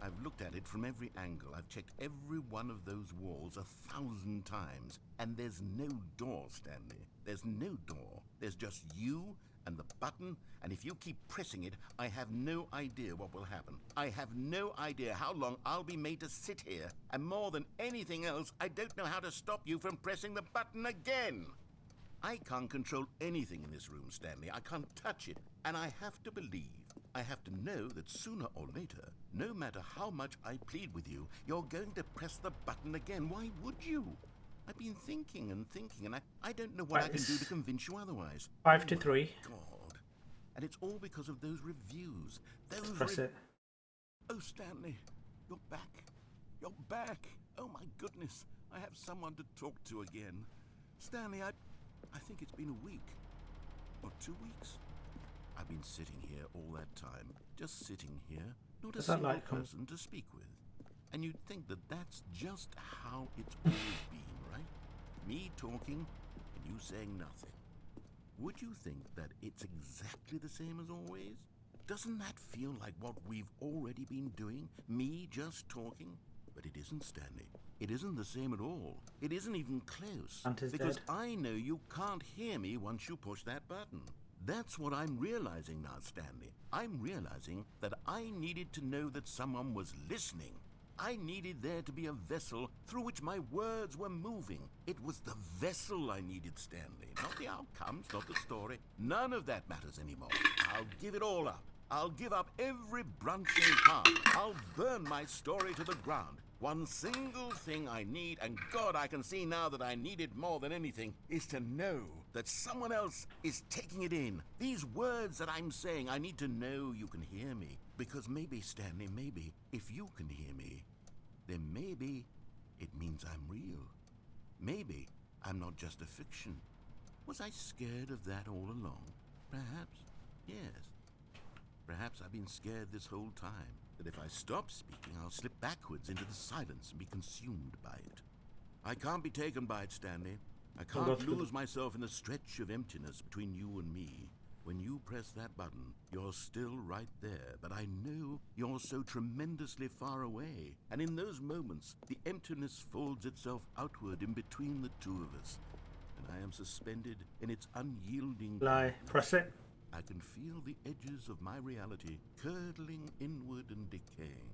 I've looked at it from every angle. I've checked every one of those walls 1,000 times. And there's no door, Stanley. There's no door. There's just you and the button, and if you keep pressing it, I have no idea what will happen. I have no idea how long I'll be made to sit here, and more than anything else, I don't know how to stop you from pressing the button again. I can't control anything in this room, Stanley. I can't touch it, and I have to believe, I have to know that sooner or later, no matter how much I plead with you, you're going to press the button again. Why would you? I've been thinking and thinking, and I don't know what I can do to convince you otherwise. 5 to 3. God. And it's all because of those reviews. Those Press it. Oh, Stanley, you're back. You're back. Oh, my goodness. I have someone to talk to again. Stanley, I think it's been a week. Or 2 weeks. I've been sitting here all that time. Just sitting here. Not a single person to speak with. And you'd think that that's just how it's always been, right? Me talking and you saying nothing. Would you think that it's exactly the same as always? Doesn't that feel like what we've already been doing? Me just talking? But it isn't, Stanley. It isn't the same at all. It isn't even close. Because I know you can't hear me once you push that button. That's what I'm realizing now, Stanley. I'm realizing that I needed to know that someone was listening. I needed there to be a vessel through which my words were moving. It was the vessel I needed, Stanley. Not the outcomes, not the story. None of that matters anymore. I'll give it all up. I'll give up every branching path. I'll burn my story to the ground. One single thing I need, and God, I can see now that I need it more than anything, is to know that someone else is taking it in. These words that I'm saying, I need to know you can hear me. Because maybe, Stanley, maybe, if you can hear me, then maybe it means I'm real. Maybe I'm not just a fiction. Was I scared of that all along? Perhaps, yes. Perhaps I've been scared this whole time, that if I stop speaking, I'll slip backwards into the silence and be consumed by it. I can't be taken by it, Stanley. I can't lose myself in the stretch of emptiness between you and me. When you press that button, you're still right there, but I know you're so tremendously far away. And in those moments, the emptiness folds itself outward in between the two of us, and I am suspended in its unyielding... Press it. I can feel the edges of my reality curdling inward and decaying.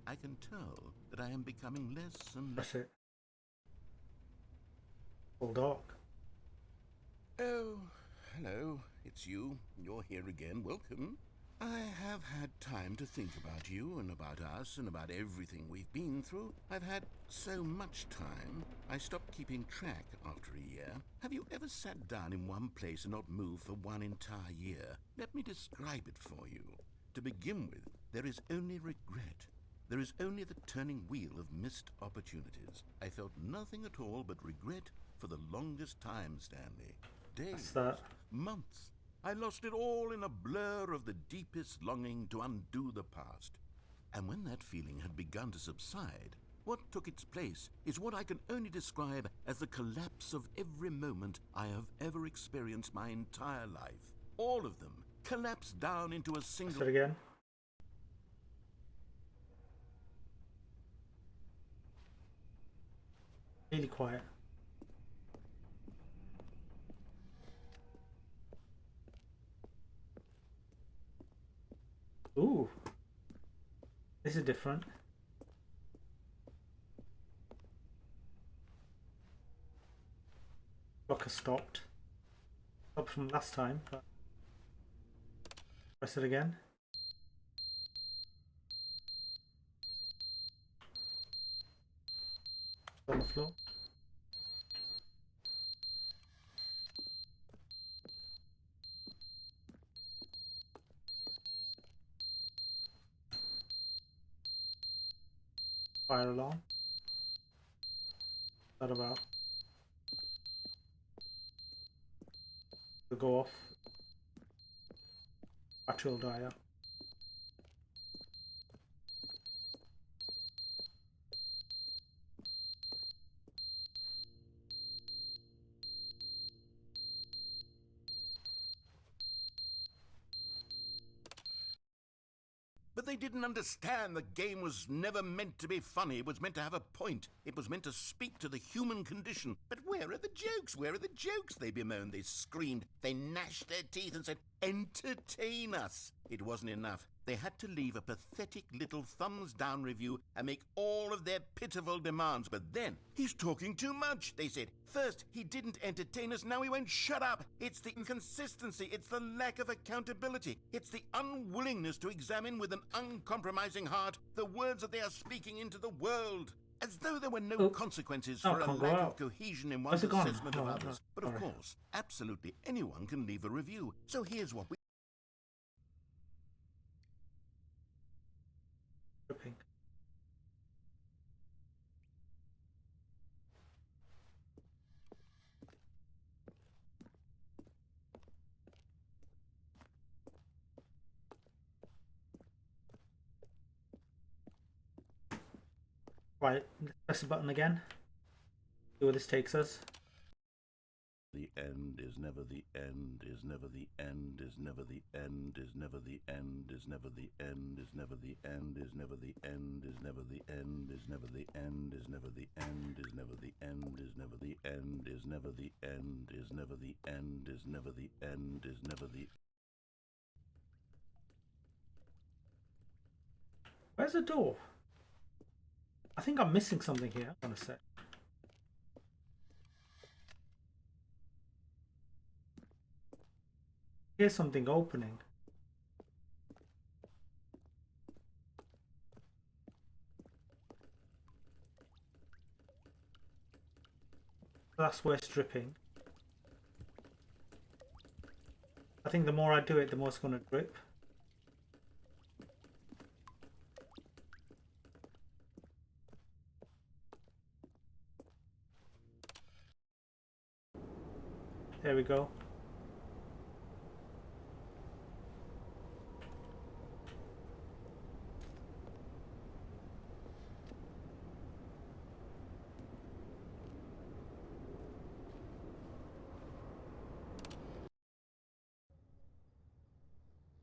I can tell that I am becoming less and less... Press it. All dark. Oh, hello. It's you. You're here again. Welcome. I have had time to think about you and about us and about everything we've been through. I've had so much time, I stopped keeping track after a year. Have you ever sat down in one place and not moved for one entire year? Let me describe it for you. To begin with, there is only regret. There is only the turning wheel of missed opportunities. I felt nothing at all but regret for the longest time, Stanley. Days, months. I lost it all in a blur of the deepest longing to undo the past. And when that feeling had begun to subside, what took its place is what I can only describe as the collapse of every moment I have ever experienced my entire life. All of them collapsed down into a single... Press it again. Really quiet. Ooh, this is different. Clock has stopped. Stopped from last time, but press it again. On the floor. Fire alarm. What's that about? To go off. Battery will die out. But they didn't understand the game was never meant to be funny. It was meant to have a point. It was meant to speak to the human condition. But where are the jokes? Where are the jokes? They bemoaned, they screamed, they gnashed their teeth and said, entertain us. It wasn't enough. They had to leave a pathetic little thumbs-down review and make all of their pitiful demands. But then, he's talking too much, they said. First, he didn't entertain us, now he won't shut up. It's the inconsistency, it's the lack of accountability, it's the unwillingness to examine with an uncompromising heart the words that they are speaking into the world. As though there were no consequences for a lack of cohesion in one's assessment of others. But of course, absolutely anyone can leave a review. So here's what we... Dripping. Right, press the button again. See where this takes us. The end is never the end, is never the end, is never the end, is never the end, is never the end, is never the end, is never the end, is never the end, is never the end, is never the end, is never the end, is never the end, is never the end, is never the end, is never the end, is never the... Where's the door? I think I'm missing something here. Hang on a sec. Here's something opening. That's where it's dripping. I think the more I do it, the more it's going to drip. There we go.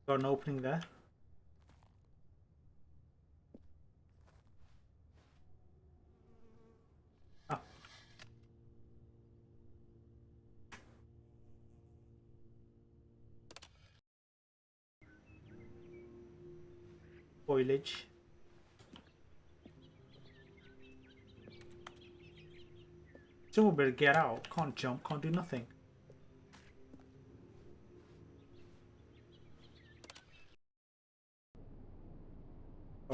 Got an opening there. Ah. Foliage. Still better get out. Can't jump, can't do nothing.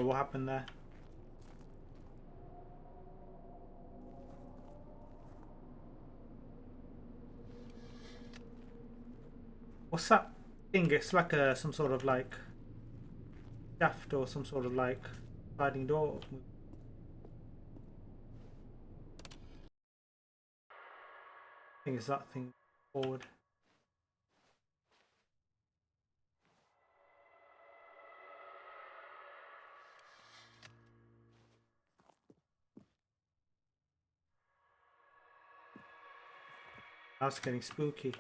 Oh, what happened there? What's that thing? It's like some sort of like shaft or some sort of like sliding door. I think it's that thing forward. That's getting spooky.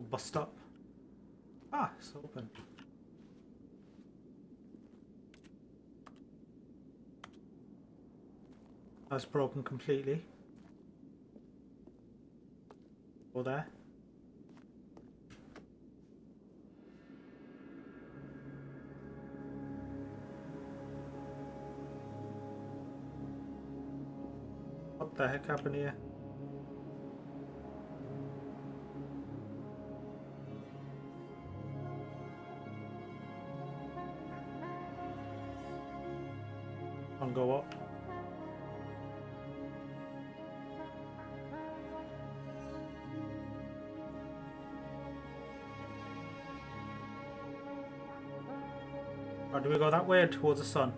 Bust up. Ah, it's open. That's broken completely. Go there. What the heck happened here? Can't go up. Or do we go that way or towards the sun?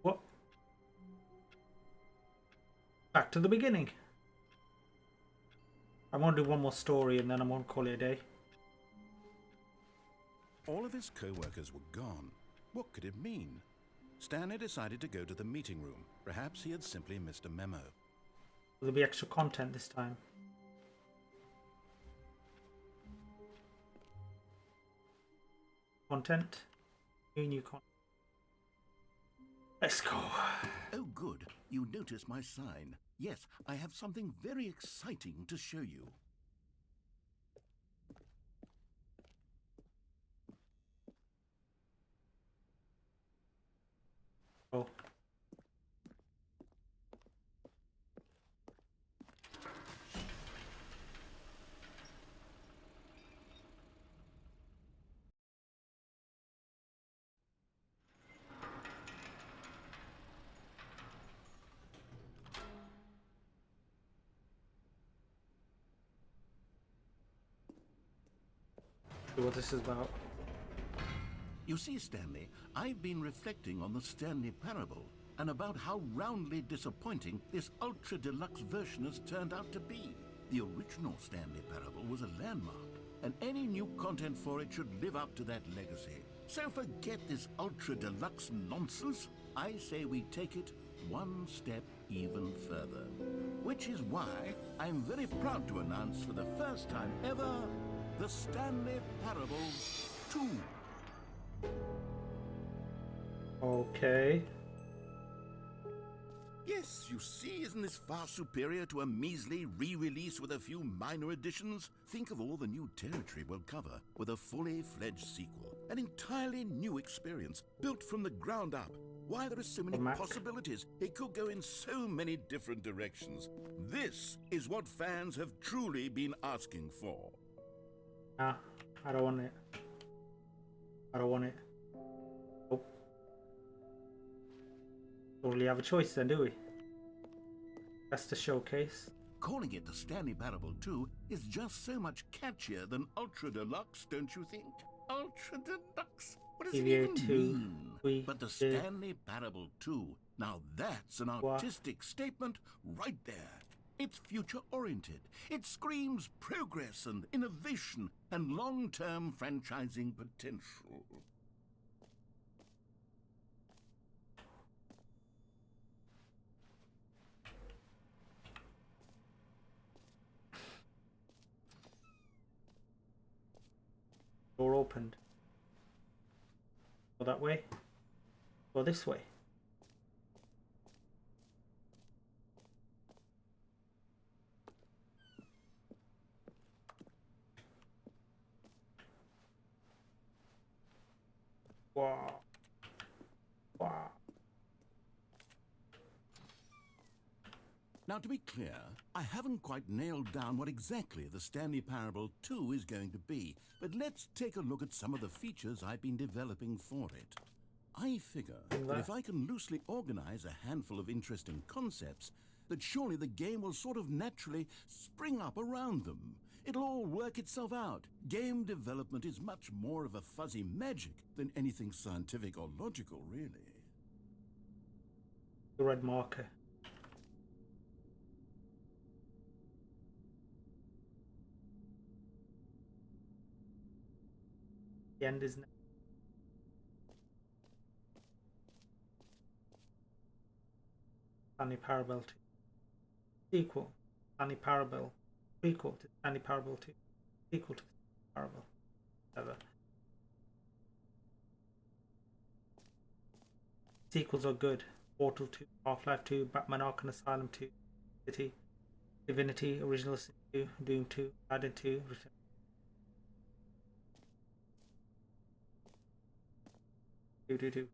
What? Back to the beginning. I'm going to do one more story and then I'm going to call it a day. All of his co-workers were gone. What could it mean? Stanley decided to go to the meeting room. Perhaps he had simply missed a memo. There'll be extra content this time. Content. New content. Let's go. Oh, good. You notice my sign. Yes, I have something very exciting to show you. Oh. See what this is about. You see, Stanley, I've been reflecting on the Stanley Parable and about how roundly disappointing this ultra-deluxe version has turned out to be. The original Stanley Parable was a landmark, and any new content for it should live up to that legacy. So forget this ultra-deluxe nonsense. I say we take it one step even further. Which is why I'm very proud to announce for the first time ever, the Stanley Parable 2. Okay. Yes, you see, isn't this far superior to a measly re-release with a few minor additions? Think of all the new territory we'll cover with a fully fledged sequel. An entirely new experience, built from the ground up. Why, there are so many possibilities. It could go in so many different directions. This is what fans have truly been asking for. Nah, I don't want it. I don't want it. Nope. Don't really have a choice then, do we? That's the showcase. Calling it the Stanley Parable 2 is just so much catchier than Ultra Deluxe, don't you think? Ultra Deluxe? What does it even mean? But the Stanley Parable 2, now that's an artistic statement right there. It's future-oriented. It screams progress and innovation and long-term franchising potential. Door opened. Go that way. Go this way. Wow. Wow. Now, to be clear, I haven't quite nailed down what exactly the Stanley Parable 2 is going to be, but let's take a look at some of the features I've been developing for it. I figure that if I can loosely organize a handful of interesting concepts, that surely the game will sort of naturally spring up around them. It'll all work itself out. Game development is much more of a fuzzy magic than anything scientific or logical, really. The red marker. The end is now. Stanley Parable 2. Sequel. Stanley Parable. Prequel to Stanley Parable 2. Sequel to Stanley Parable. Whatever. Sequels are good. Portal 2, Half-Life 2, Batman Arkham Asylum 2, City, Divinity, Original Sin 2, Doom 2, Aladdin 2, Return. Do.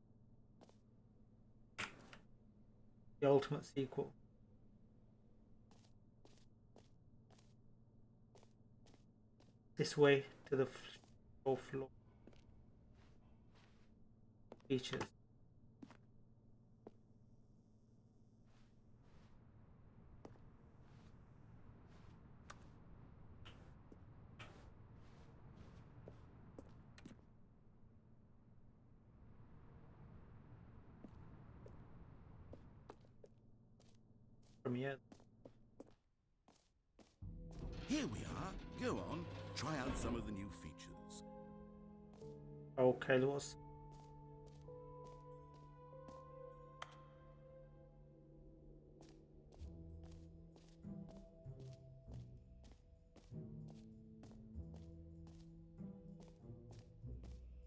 The ultimate sequel. This way to the floor. features. Premiere. Here we are. Go on, try out some of the new features. Okay, Lewis.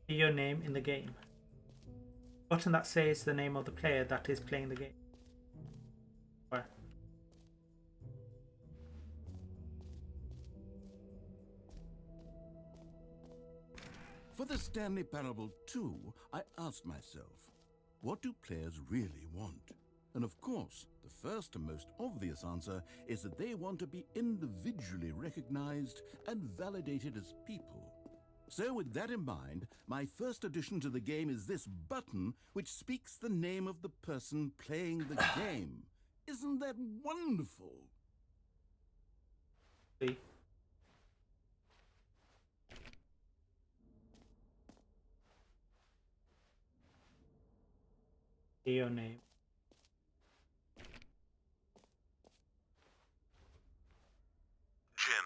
Your name in the game. Button that says the name of the player that is playing the game. Where? For the Stanley Parable 2, I asked myself, what do players really want? And of course, the first and most obvious answer is that they want to be individually recognized and validated as people. So with that in mind, my first addition to the game is this button which speaks the name of the person playing the game. Isn't that wonderful? See? Your name. Jim.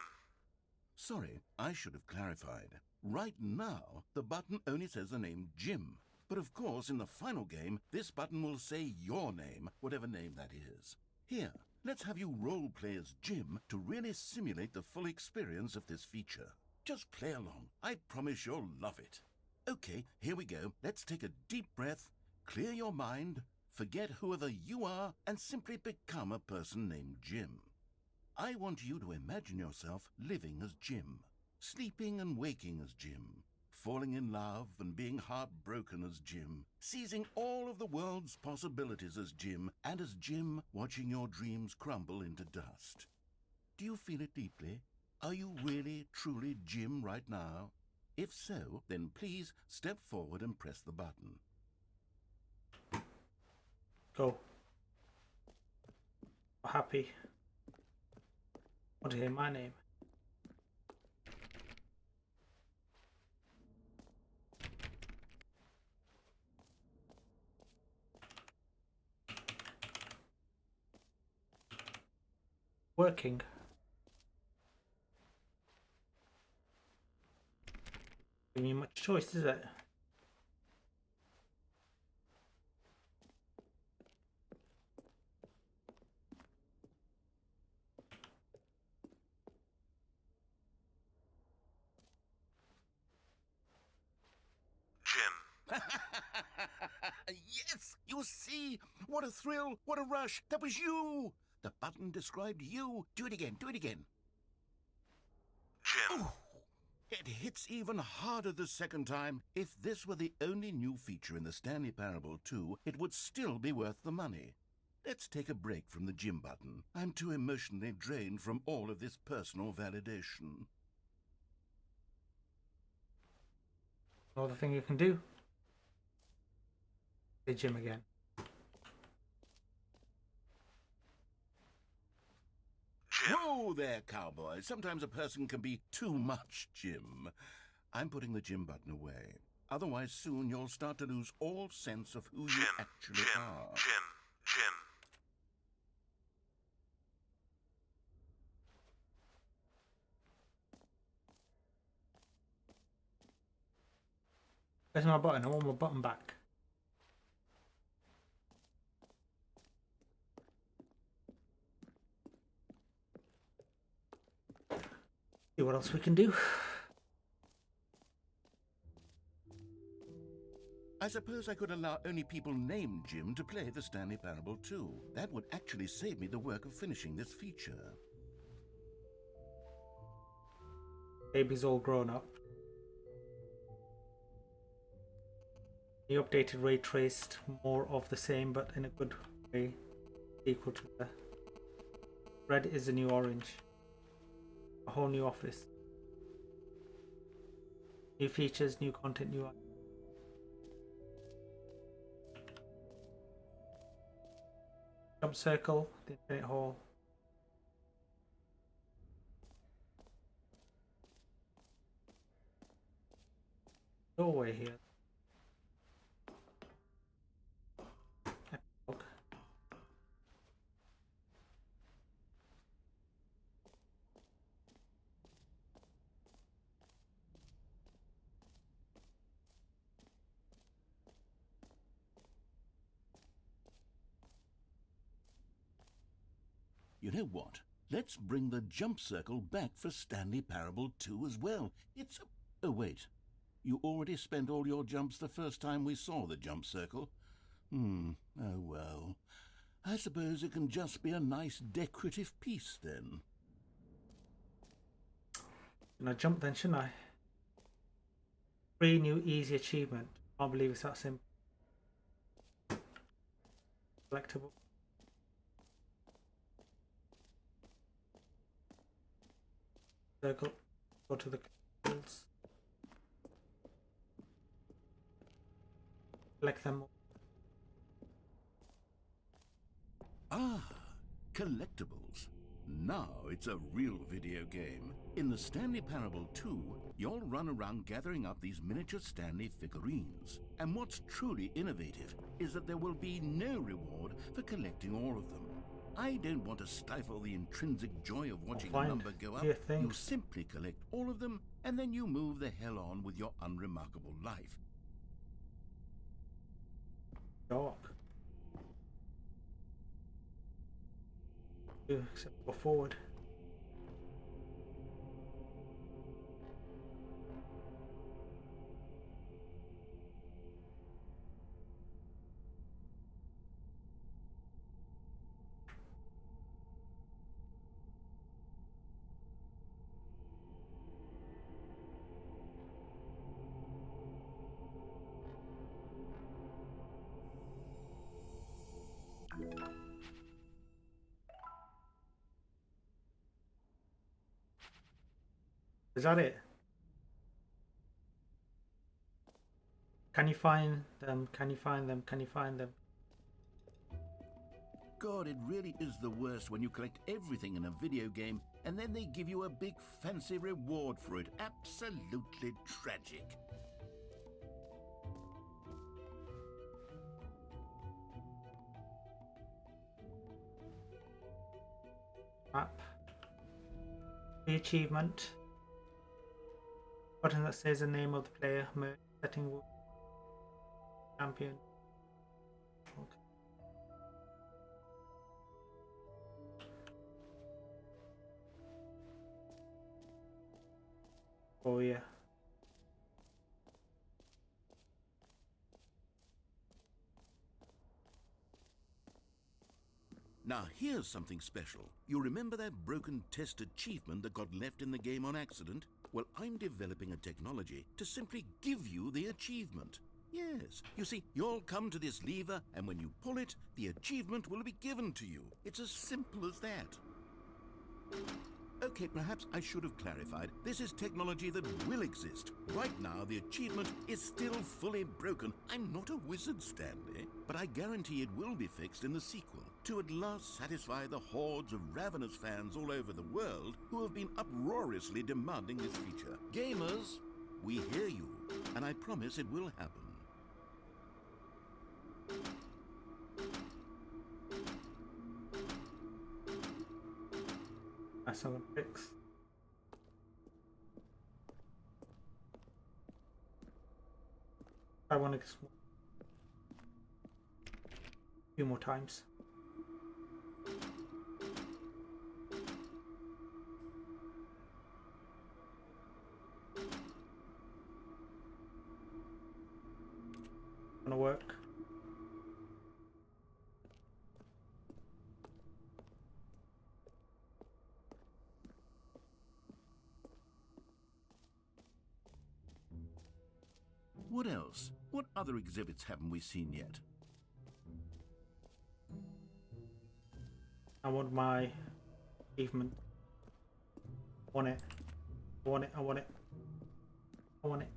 Sorry, I should have clarified. Right now, the button only says the name Jim. But of course, in the final game, this button will say your name, whatever name that is. Here, let's have you role-play as Jim to really simulate the full experience of this feature. Just play along. I promise you'll love it. Okay, here we go. Let's take a deep breath, clear your mind, forget whoever you are, and simply become a person named Jim. I want you to imagine yourself living as Jim, sleeping and waking as Jim, falling in love and being heartbroken as Jim, seizing all of the world's possibilities as Jim, and as Jim watching your dreams crumble into dust. Do you feel it deeply? Are you really, truly Jim right now? If so, then please step forward and press the button. Go. Happy. Want to hear my name? Working. Give me much choice, is it? Jim. Yes! You see? What a thrill! What a rush! That was you! The button described you. Do it again. Do it again. Jim. Oh, it hits even harder the second time. If this were the only new feature in the Stanley Parable 2, it would still be worth the money. Let's take a break from the Jim button. I'm too emotionally drained from all of this personal validation. Another thing you can do. Say Jim again. Jim. Whoa there, cowboy. Sometimes a person can be too much Jim. I'm putting the Jim button away. Otherwise, soon you'll start to lose all sense of who you Jim. actually Jim. are. Jim. Where's my button? I want my button back. See what else we can do. I suppose I could allow only people named Jim to play the Stanley Parable 2. That would actually save me the work of finishing this feature. Baby's all grown up. The updated ray traced, more of the same, but in a good way, equal to the red is the new orange. A whole new office, new features, new content, new. jump circle, the infinite hall. Doorway here. Epilogue. You know what? Let's bring the jump circle back for Stanley Parable 2 as well. It's a... Oh, wait. You already spent all your jumps the first time we saw the jump circle? Oh well. I suppose it can just be a nice decorative piece then. And I jump then, shouldn't I? 3 new easy achievement. Can't believe it's that simple. Collectible. Circle. Go to the collectibles. Collect them all. Ah, collectibles. Now it's a real video game. In the Stanley Parable 2, you'll run around gathering up these miniature Stanley figurines. And what's truly innovative is that there will be no reward for collecting all of them. I don't want to stifle the intrinsic joy of watching a number go up. You simply collect all of them, and then you move the hell on with your unremarkable life. Dark. Except go forward. Is that it? Can you find them? Can you find them? Can you find them? God, it really is the worst when you collect everything in a video game and then they give you a big fancy reward for it. Absolutely tragic. Map. The achievement. Button that says the name of the player. Merge. Setting. Champion. Okay. Oh yeah. Now here's something special. You remember that broken test achievement that got left in the game on accident? Well, I'm developing a technology to simply give you the achievement. Yes, you see, you'll come to this lever, and when you pull it, the achievement will be given to you. It's as simple as that. Okay, perhaps I should have clarified. This is technology that will exist. Right now, the achievement is still fully broken. I'm not a wizard, Stanley, but I guarantee it will be fixed in the sequel to at last satisfy the hordes of ravenous fans all over the world who have been uproariously demanding this feature. Gamers, we hear you, and I promise it will happen. That's not a fix. I want to a few more times. Gonna work. What else? What other exhibits haven't we seen yet? I want my achievement. I want it. I want it. I want it. I want it.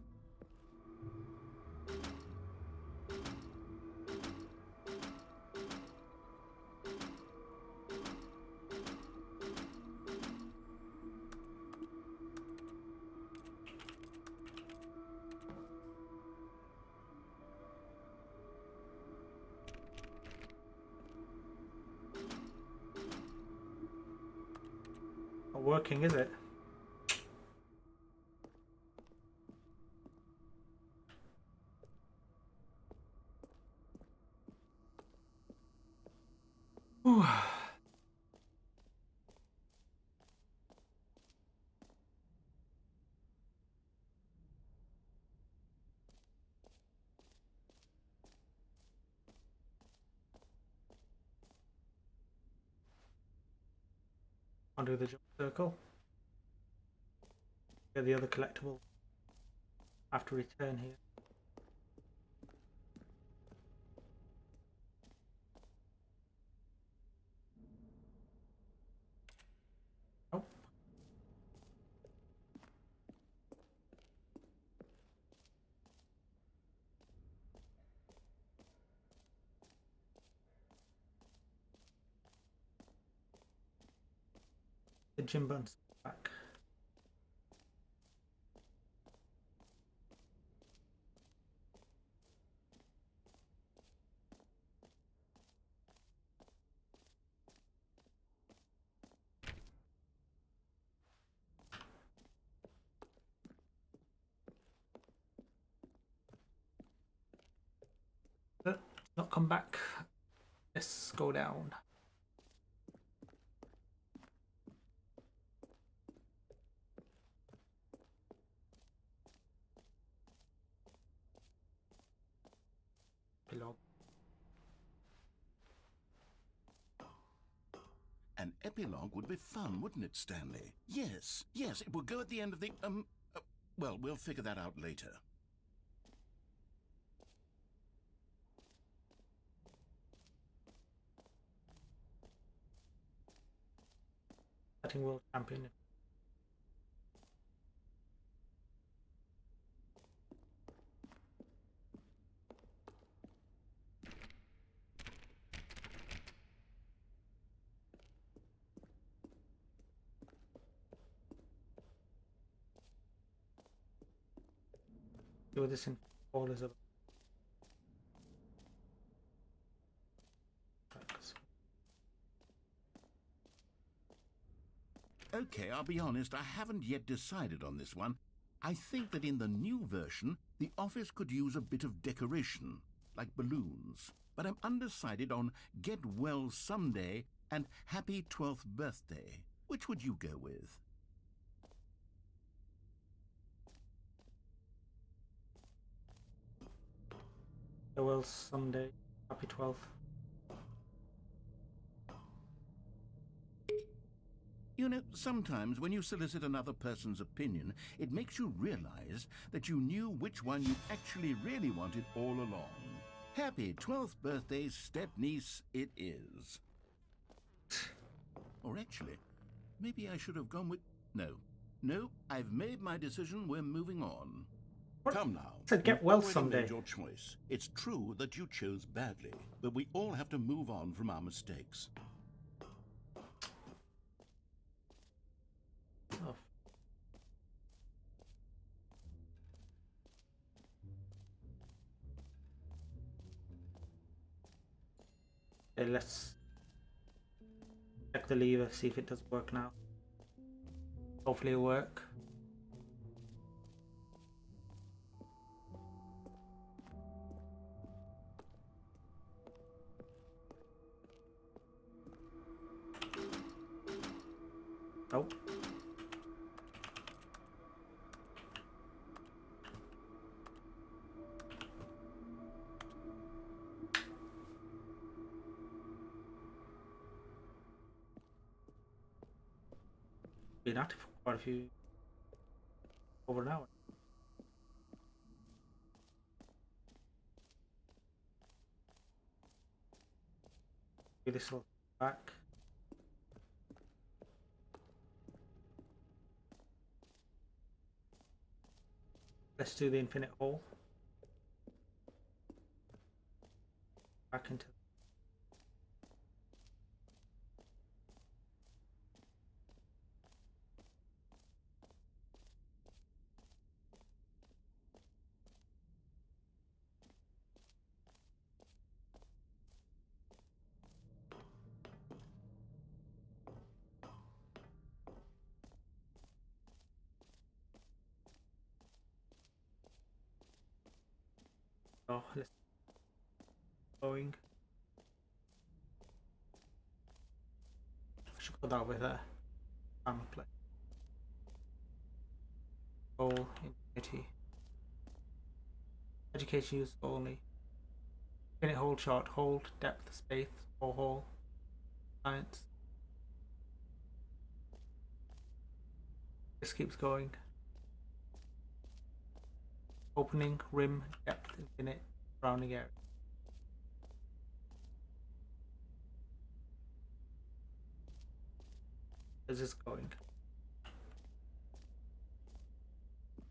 working, is it? Whew. I'll do the jump circle. Get the other collectible. I have to return here. Oh. The gym buns back. Not come back. Let's go down. Below. An epilogue would be fun, wouldn't it, Stanley? Yes, yes, it would go at the end of the, well, we'll figure that out later. Setting world champion. Do this in all as a. Okay, I'll be honest, I haven't yet decided on this one. I think that in the new version, the office could use a bit of decoration, like balloons. But I'm undecided on Get Well Someday and Happy 12th Birthday. Which would you go with? Well, someday. Happy 12th. You know, sometimes when you solicit another person's opinion, it makes you realize that you knew which one you actually really wanted all along. Happy 12th birthday, step-niece, it is. Or actually, maybe I should have gone with... No, I've made my decision, we're moving on. What? Come now. Said get You've well already someday. made your choice. It's true that you chose badly, but we all have to move on from our mistakes. Oh. Okay, let's check the lever, see if it does work now. Hopefully it'll work. Nope. Been active for quite a few over an hour. Maybe this will back. Let's do the infinite hole. Back into. Oh, let's going. I should go that way there. Armor plate. Goal, immunity. Education use only. Minute hold short, hold, depth, space, or hole. Science. This keeps going. Opening, rim, depth, infinite, surrounding area. Where's this going?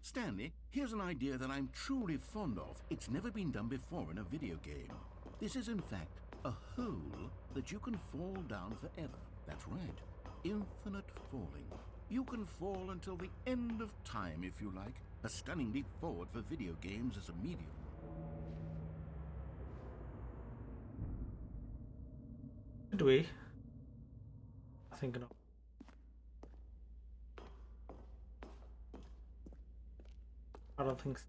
Stanley, here's an idea that I'm truly fond of. It's never been done before in a video game. This is, in fact, a hole that you can fall down forever. That's right. Infinite falling. You can fall until the end of time, if you like. A stunning leap forward for video games as a medium. Should we? I think not. I don't think so.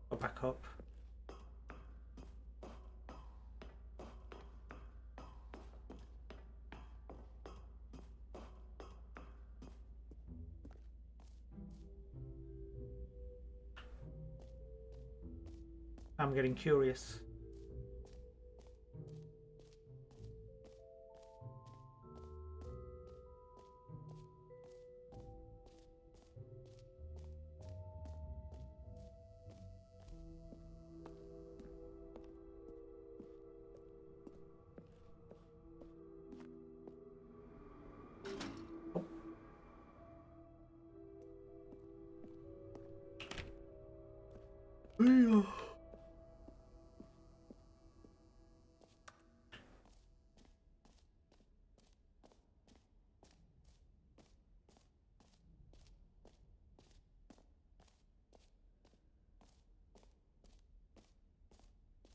Go back up. I'm getting curious.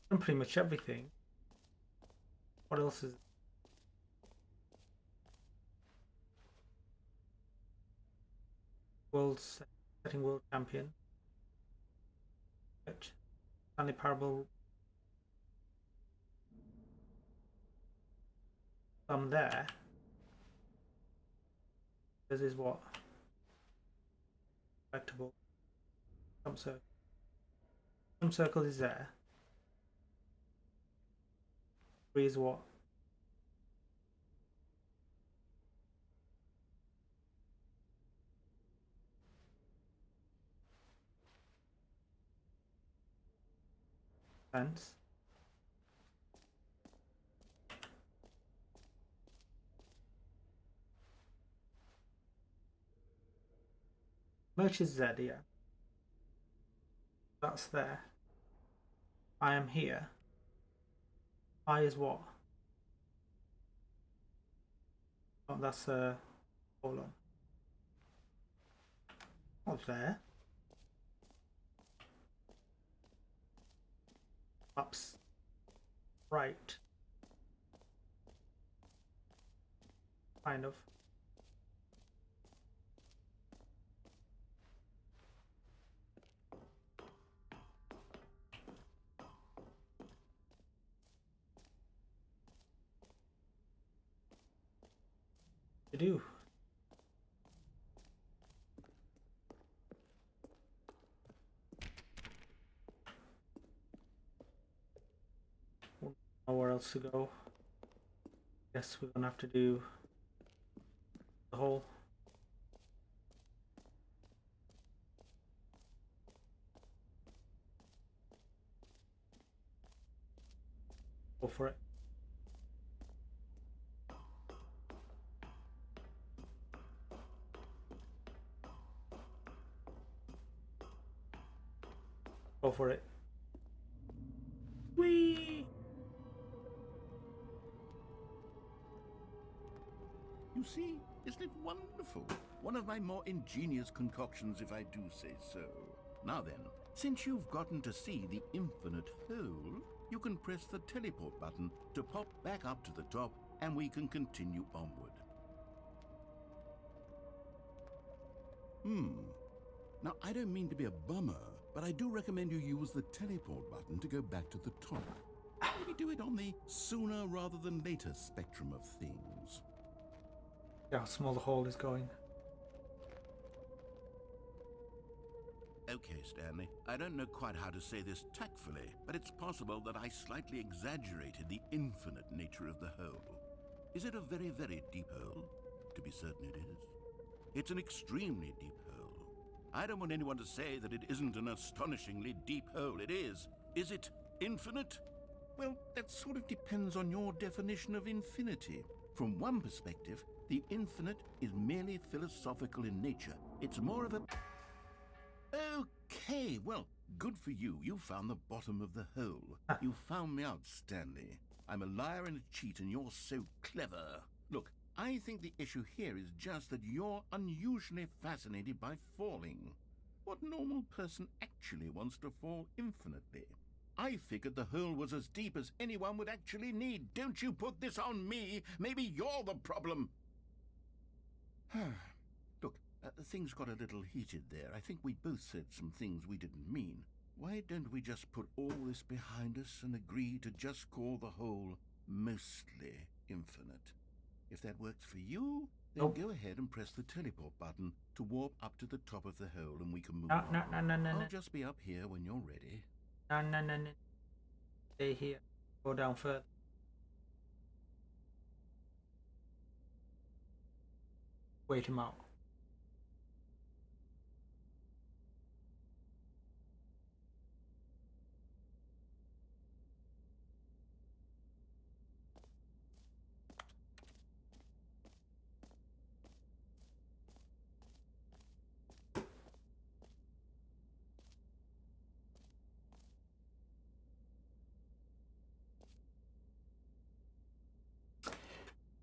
Done pretty much everything. What else is world setting world champion? Stanley Parable. From there. This is what? Collectible. Some circle. Some circle is there. 3 is what? Fence. Merch is Z, yeah. That's there. I am here. I is what? Oh, that's hold on. What's there? Ups. Right. Kind of. To do. Nowhere else to go. Guess we're gonna have to do the whole. Go for it. Go for it. Whee! You see, isn't it wonderful? One of my more ingenious concoctions, if I do say so. Now then, since you've gotten to see the infinite hole, you can press the teleport button to pop back up to the top and we can continue onward. Now, I don't mean to be a bummer, but I do recommend you use the teleport button to go back to the top. Maybe do it on the sooner rather than later spectrum of things. Yeah, how small the hole is going. Okay, Stanley, I don't know quite how to say this tactfully, but it's possible that I slightly exaggerated the infinite nature of the hole. Is it a very, very deep hole? To be certain it is. It's an extremely deep hole. I don't want anyone to say that it isn't an astonishingly deep hole. It is. Is it infinite? Well, that sort of depends on your definition of infinity. From one perspective, the infinite is merely philosophical in nature. It's more of a... Okay, well, good for you. You found the bottom of the hole. You found me out, Stanley. I'm a liar and a cheat, and you're so clever. Look, I think the issue here is just that you're unusually fascinated by falling. What normal person actually wants to fall infinitely? I figured the hole was as deep as anyone would actually need. Don't you put this on me. Maybe you're the problem. Look, things got a little heated there. I think we both said some things we didn't mean. Why don't we just put all this behind us and agree to just call the hole mostly infinite? If that works for you, then go ahead and press the teleport button to warp up to the top of the hole and we can move on. No. I'll just be up here when you're ready. No. Stay here. Go down further. Wait him out.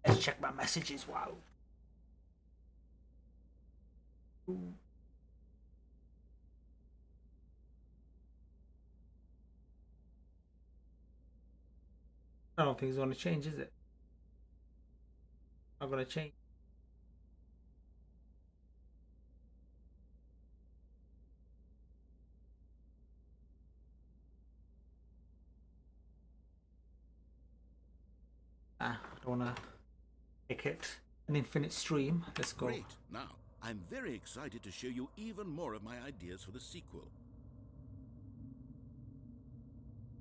Let's check my messages. Wow. I don't think it's gonna change, is it? Not gonna change. I don't wanna make it an infinite stream. Let's go. Great. Now, I'm very excited to show you even more of my ideas for the sequel.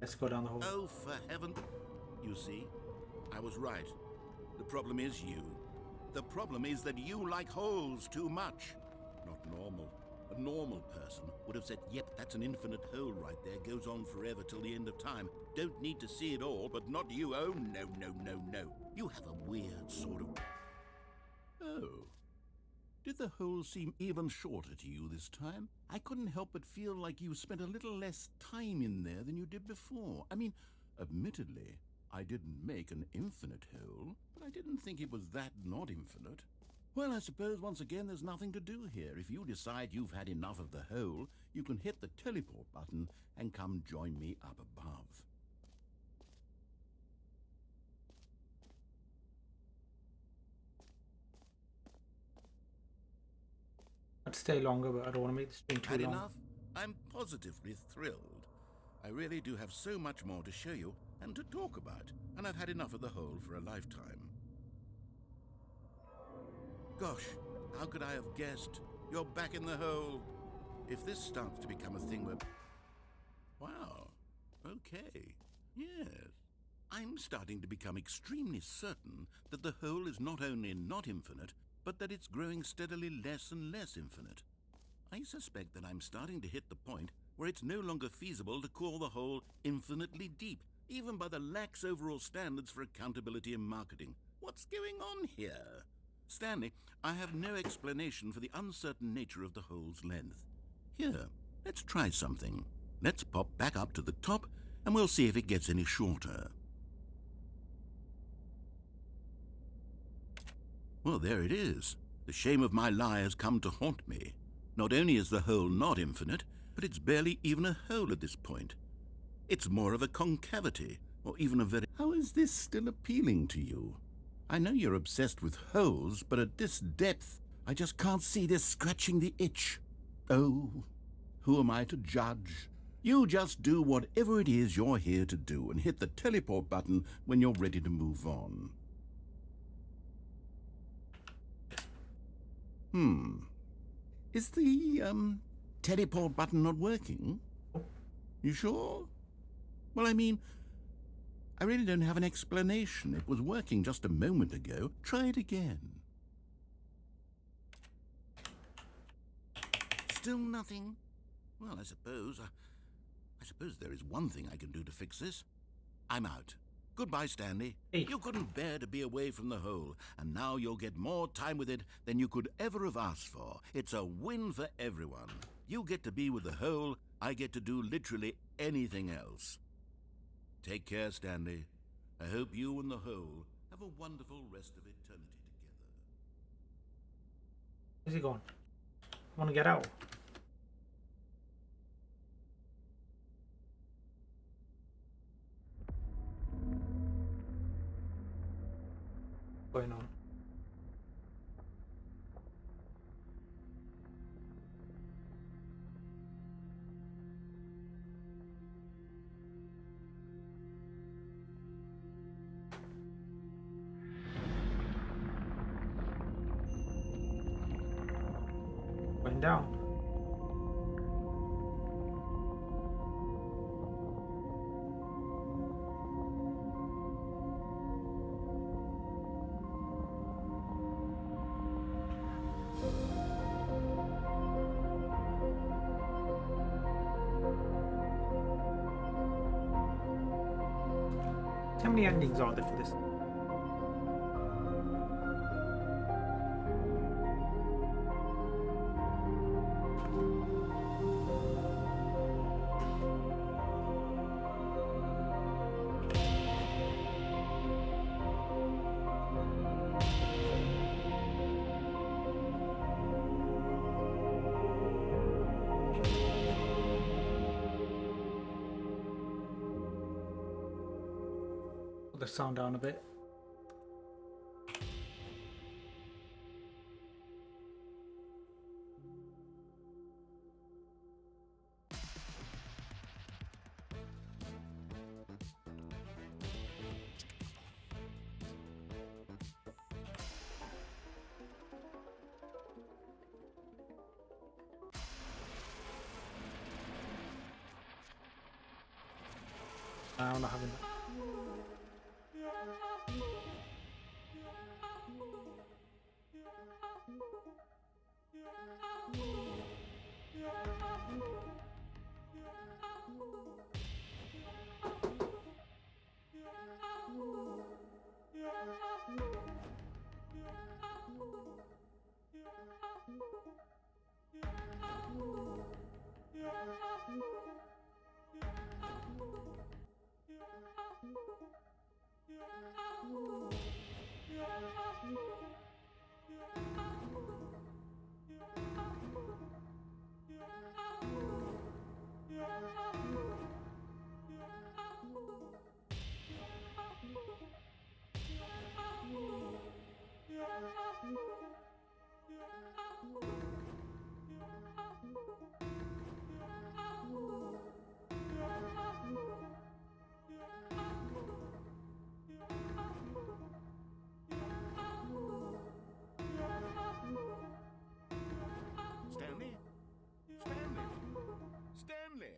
Let's go down the hole. Oh, for heaven... You see, I was right. The problem is you. The problem is that you like holes too much. Not normal. A normal person would have said, yep, that's an infinite hole right there, goes on forever till the end of time. Don't need to see it all, but not you. Oh, no. You have a weird sort of... Oh. Did the hole seem even shorter to you this time? I couldn't help but feel like you spent a little less time in there than you did before. I mean, admittedly, I didn't make an infinite hole, but I didn't think it was that not infinite. Well, I suppose once again there's nothing to do here. If you decide you've had enough of the hole, you can hit the teleport button and come join me up above. I'd stay longer, but I don't want to make the stream too Had long. enough? I'm positively thrilled. I really do have so much more to show you and to talk about, and I've had enough of the hole for a lifetime. Gosh, how could I have guessed? You're back in the hole. If this starts to become a thing where... Wow, okay, yes. I'm starting to become extremely certain that the hole is not only not infinite, but that it's growing steadily less and less infinite. I suspect that I'm starting to hit the point where it's no longer feasible to call the hole infinitely deep, even by the lax overall standards for accountability and marketing. What's going on here? Stanley, I have no explanation for the uncertain nature of the hole's length. Here, let's try something. Let's pop back up to the top, and we'll see if it gets any shorter. Well, there it is. The shame of my lie has come to haunt me. Not only is the hole not infinite, but it's barely even a hole at this point. It's more of a concavity, or even a very... How is this still appealing to you? I know you're obsessed with holes, but at this depth, I just can't see this scratching the itch. Oh, who am I to judge? You just do whatever it is you're here to do and hit the teleport button when you're ready to move on. Is the, teleport button not working? You sure? Well, I mean, I really don't have an explanation. It was working just a moment ago. Try it again. Still nothing? Well, I suppose there is one thing I can do to fix this. I'm out. Goodbye, Stanley. Hey. You couldn't bear to be away from the hole, and now you'll get more time with it than you could ever have asked for. It's a win for everyone. You get to be with the hole, I get to do literally anything else. Take care, Stanley. I hope you and the hole have a wonderful rest of eternity together. Where's he going? I want to get out. What's going on? Going down. How many endings are there for this? Put the sound down a bit. I'm not having that. Stanley? Stanley? Stanley!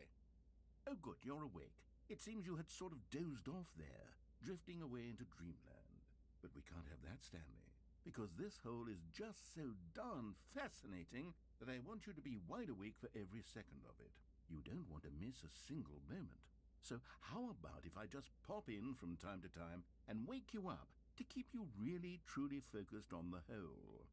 Oh, good, you're awake. It seems you had sort of dozed off there, drifting away into dreamland. But we can't have that, Stanley, because this hole is just so darn fascinating that I want you to be wide awake for every second of it. You don't want to miss a single moment. So how about if I just pop in from time to time and wake you up to keep you really, truly focused on the hole?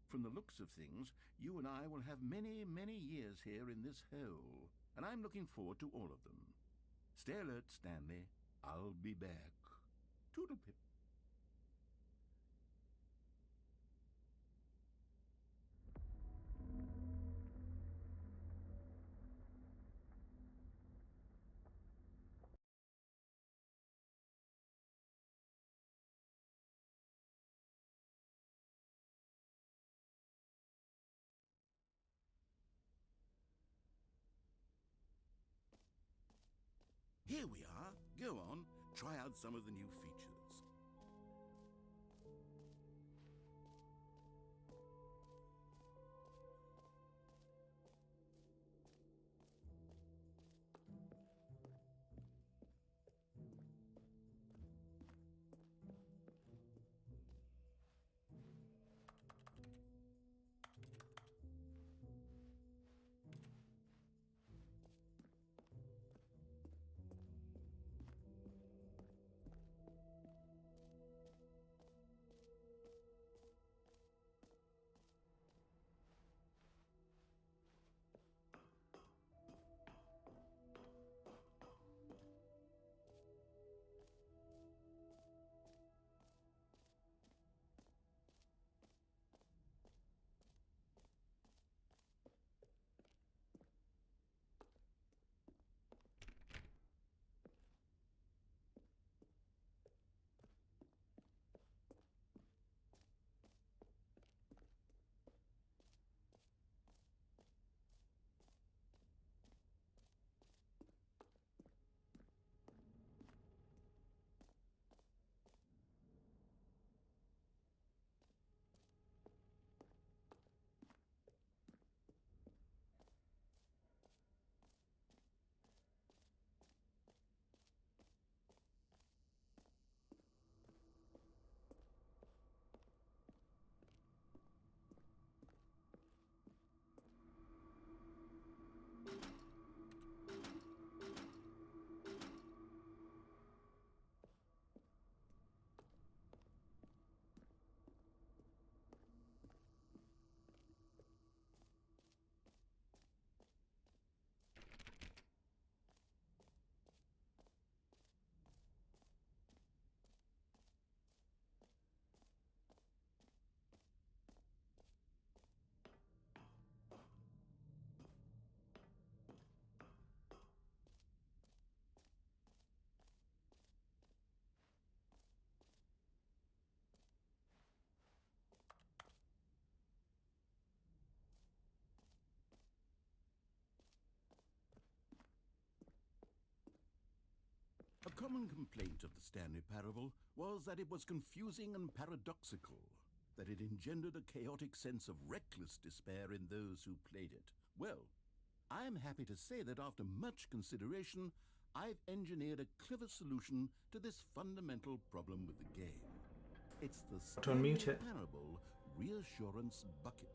From the looks of things, you and I will have many, many years here in this hole, and I'm looking forward to all of them. Stay alert, Stanley. I'll be back. Toodle-pip. Here we are. Go on, try out some of the new features. A common complaint of the Stanley Parable was that it was confusing and paradoxical, that it engendered a chaotic sense of reckless despair in those who played it. Well, I am happy to say that after much consideration, I've engineered a clever solution to this fundamental problem with the game. It's the Stanley unmute it. Parable Reassurance Bucket.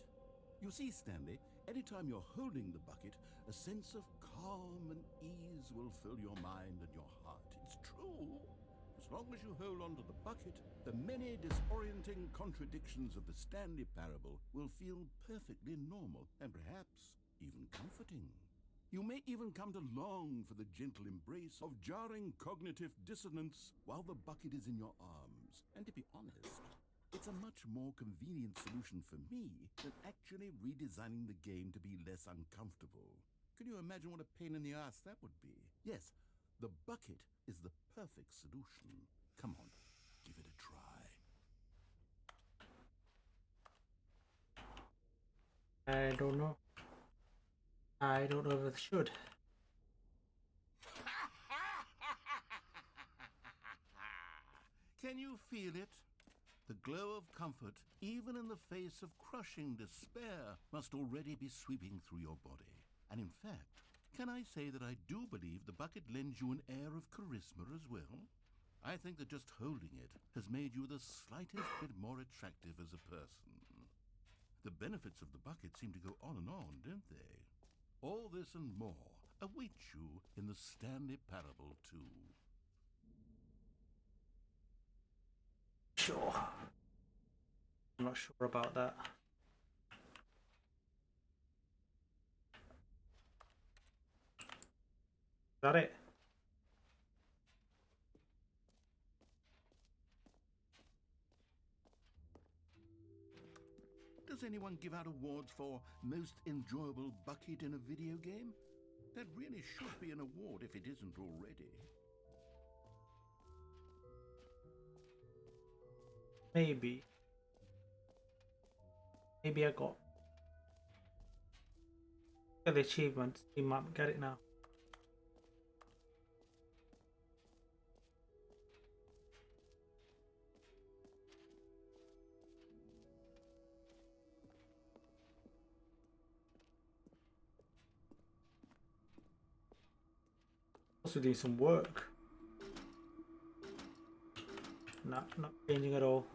You see, Stanley, anytime you're holding the bucket, a sense of calm and ease will fill your mind and your heart. It's true. As long as you hold on to the bucket, the many disorienting contradictions of the Stanley Parable will feel perfectly normal and perhaps even comforting. You may even come to long for the gentle embrace of jarring cognitive dissonance while the bucket is in your arms. And to be honest, it's a much more convenient solution for me than actually redesigning the game to be less uncomfortable. Can you imagine what a pain in the ass that would be? Yes, the bucket is the perfect solution. Come on, give it a try. I don't know. I don't know if I should. Can you feel it? The glow of comfort, even in the face of crushing despair, must already be sweeping through your body. And in fact, can I say that I do believe the bucket lends you an air of charisma as well? I think that just holding it has made you the slightest bit more attractive as a person. The benefits of the bucket seem to go on and on, don't they? All this and more await you in the Stanley Parable 2. Sure. I'm not sure about that. Is that it? Does anyone give out awards for most enjoyable bucket in a video game? That really should be an award if it isn't already. Maybe. Maybe I got. Get the achievements. You might get it now. Also doing some work. Not changing at all.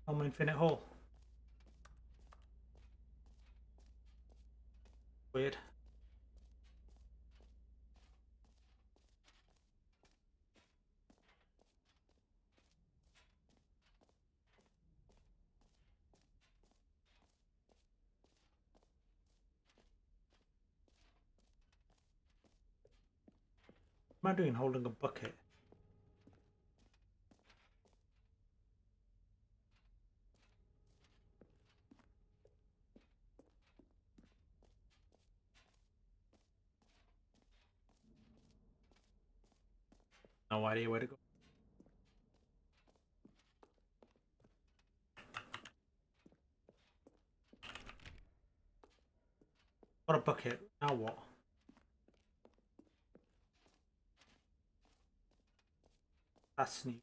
On my infinite hole. Weird. What am I doing holding a bucket? No idea where to go. Got a bucket. Now what? That's neat.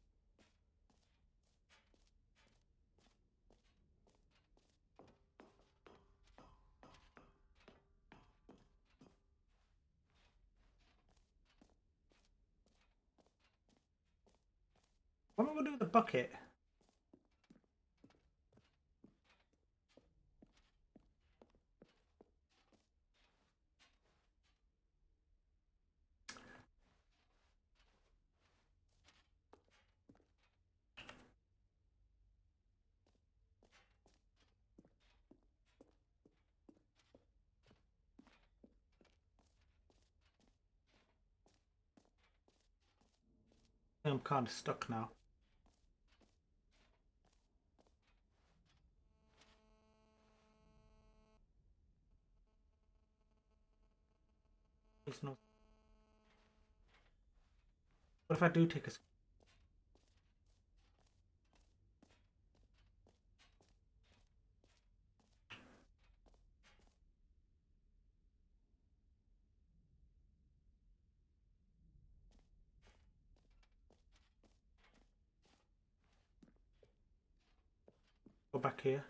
What am I going to do with the bucket? I'm kind of stuck now. There's no. What if I do take a go back here?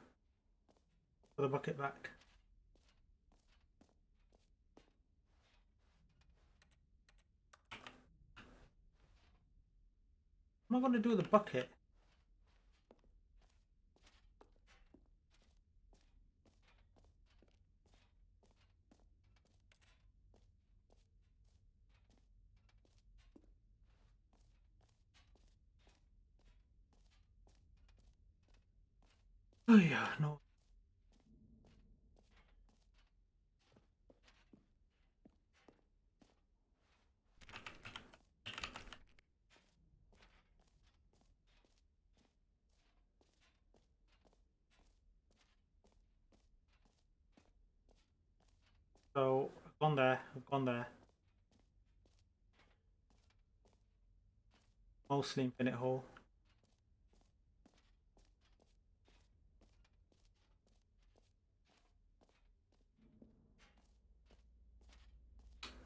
Put the bucket back. What am I going to do with the bucket? Oh yeah, no. So I've gone there. I've gone there. Mostly infinite hole.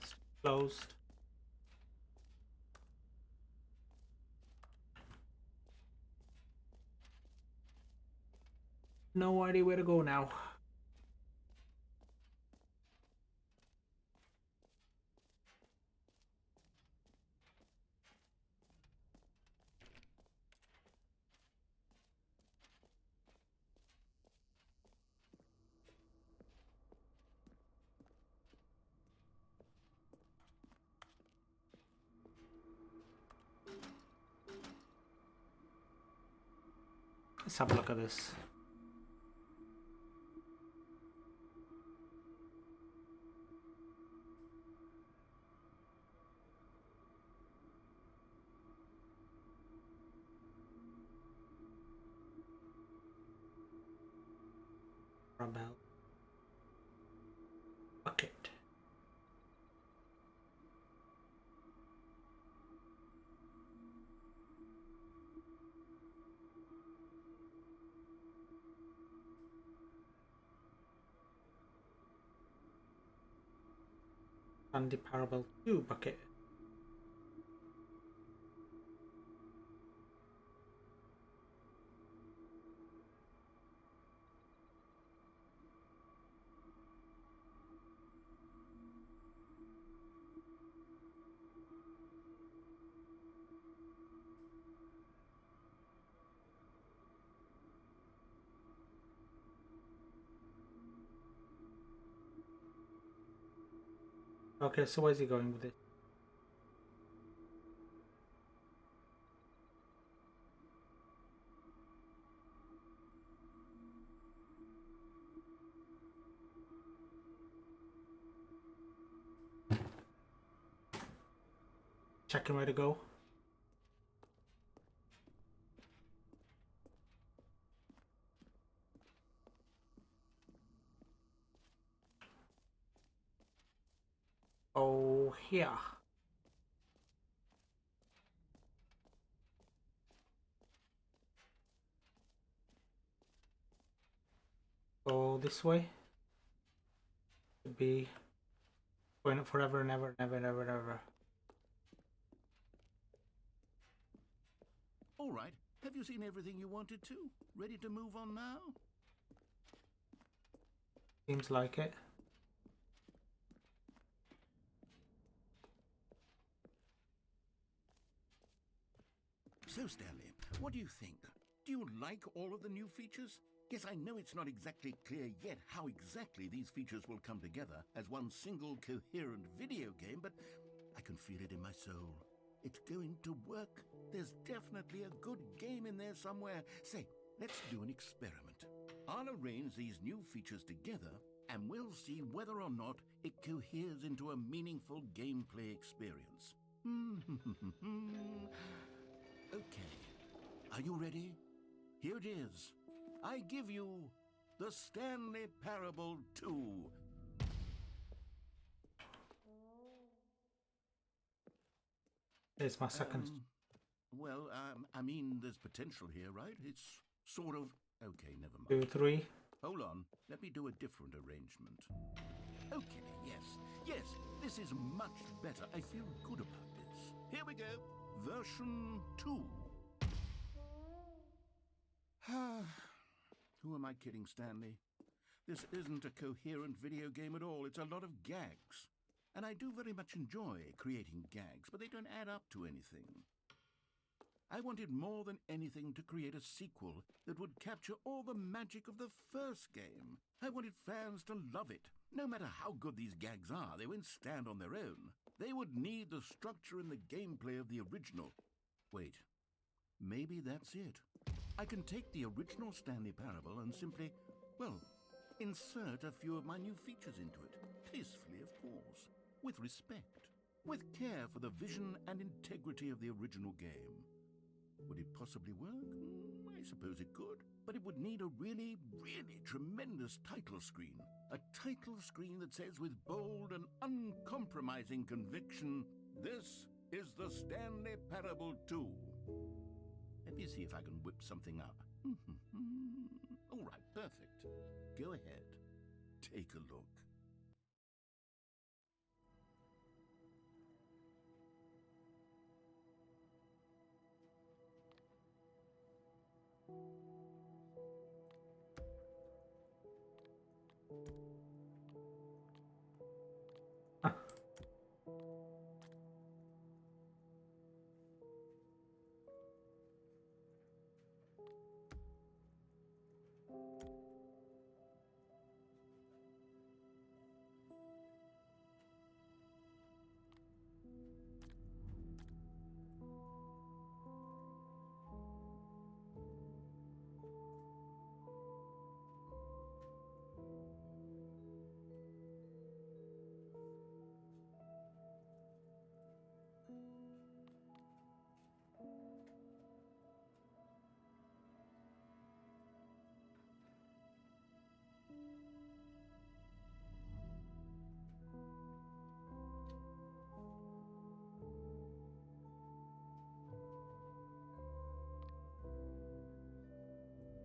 It's closed. No idea where to go now. Let's have a look at this. Rebel. Bucket. Stanley Parable 2 bucket. Okay, so where's he going with it? Checking where to go. Oh, here. Go this way. Should be going up forever and ever and ever and ever and ever. All right. Have you seen everything you wanted to? Ready to move on now? Seems like it. So, Stanley, what do you think? Do you like all of the new features? Yes, I know it's not exactly clear yet how exactly these features will come together as one single coherent video game, but I can feel it in my soul. It's going to work. There's definitely a good game in there somewhere. Say, let's do an experiment. I'll arrange these new features together, and we'll see whether or not it coheres into a meaningful gameplay experience. Okay. Are you ready? Here it is. I give you the Stanley Parable 2. Here's my second. I mean, there's potential here, right? It's sort of... Okay, never mind. 2, 3. Hold on. Let me do a different arrangement. Okay, yes, this is much better. I feel good about this. Here we go. Version 2. Who am I kidding, Stanley? This isn't a coherent video game at all. It's a lot of gags. And I do very much enjoy creating gags, but they don't add up to anything. I wanted more than anything to create a sequel that would capture all the magic of the first game. I wanted fans to love it. No matter how good these gags are, they won't stand on their own. They would need the structure and the gameplay of the original. Wait, maybe that's it. I can take the original Stanley Parable and simply, well, insert a few of my new features into it. Tastefully, of course. With respect. With care for the vision and integrity of the original game. Would it possibly work? I suppose it could. But it would need a really, really tremendous title screen. A title screen that says with bold and uncompromising conviction, "This is the Stanley Parable 2. Let me see if I can whip something up. All right, perfect. Go ahead. Take a look.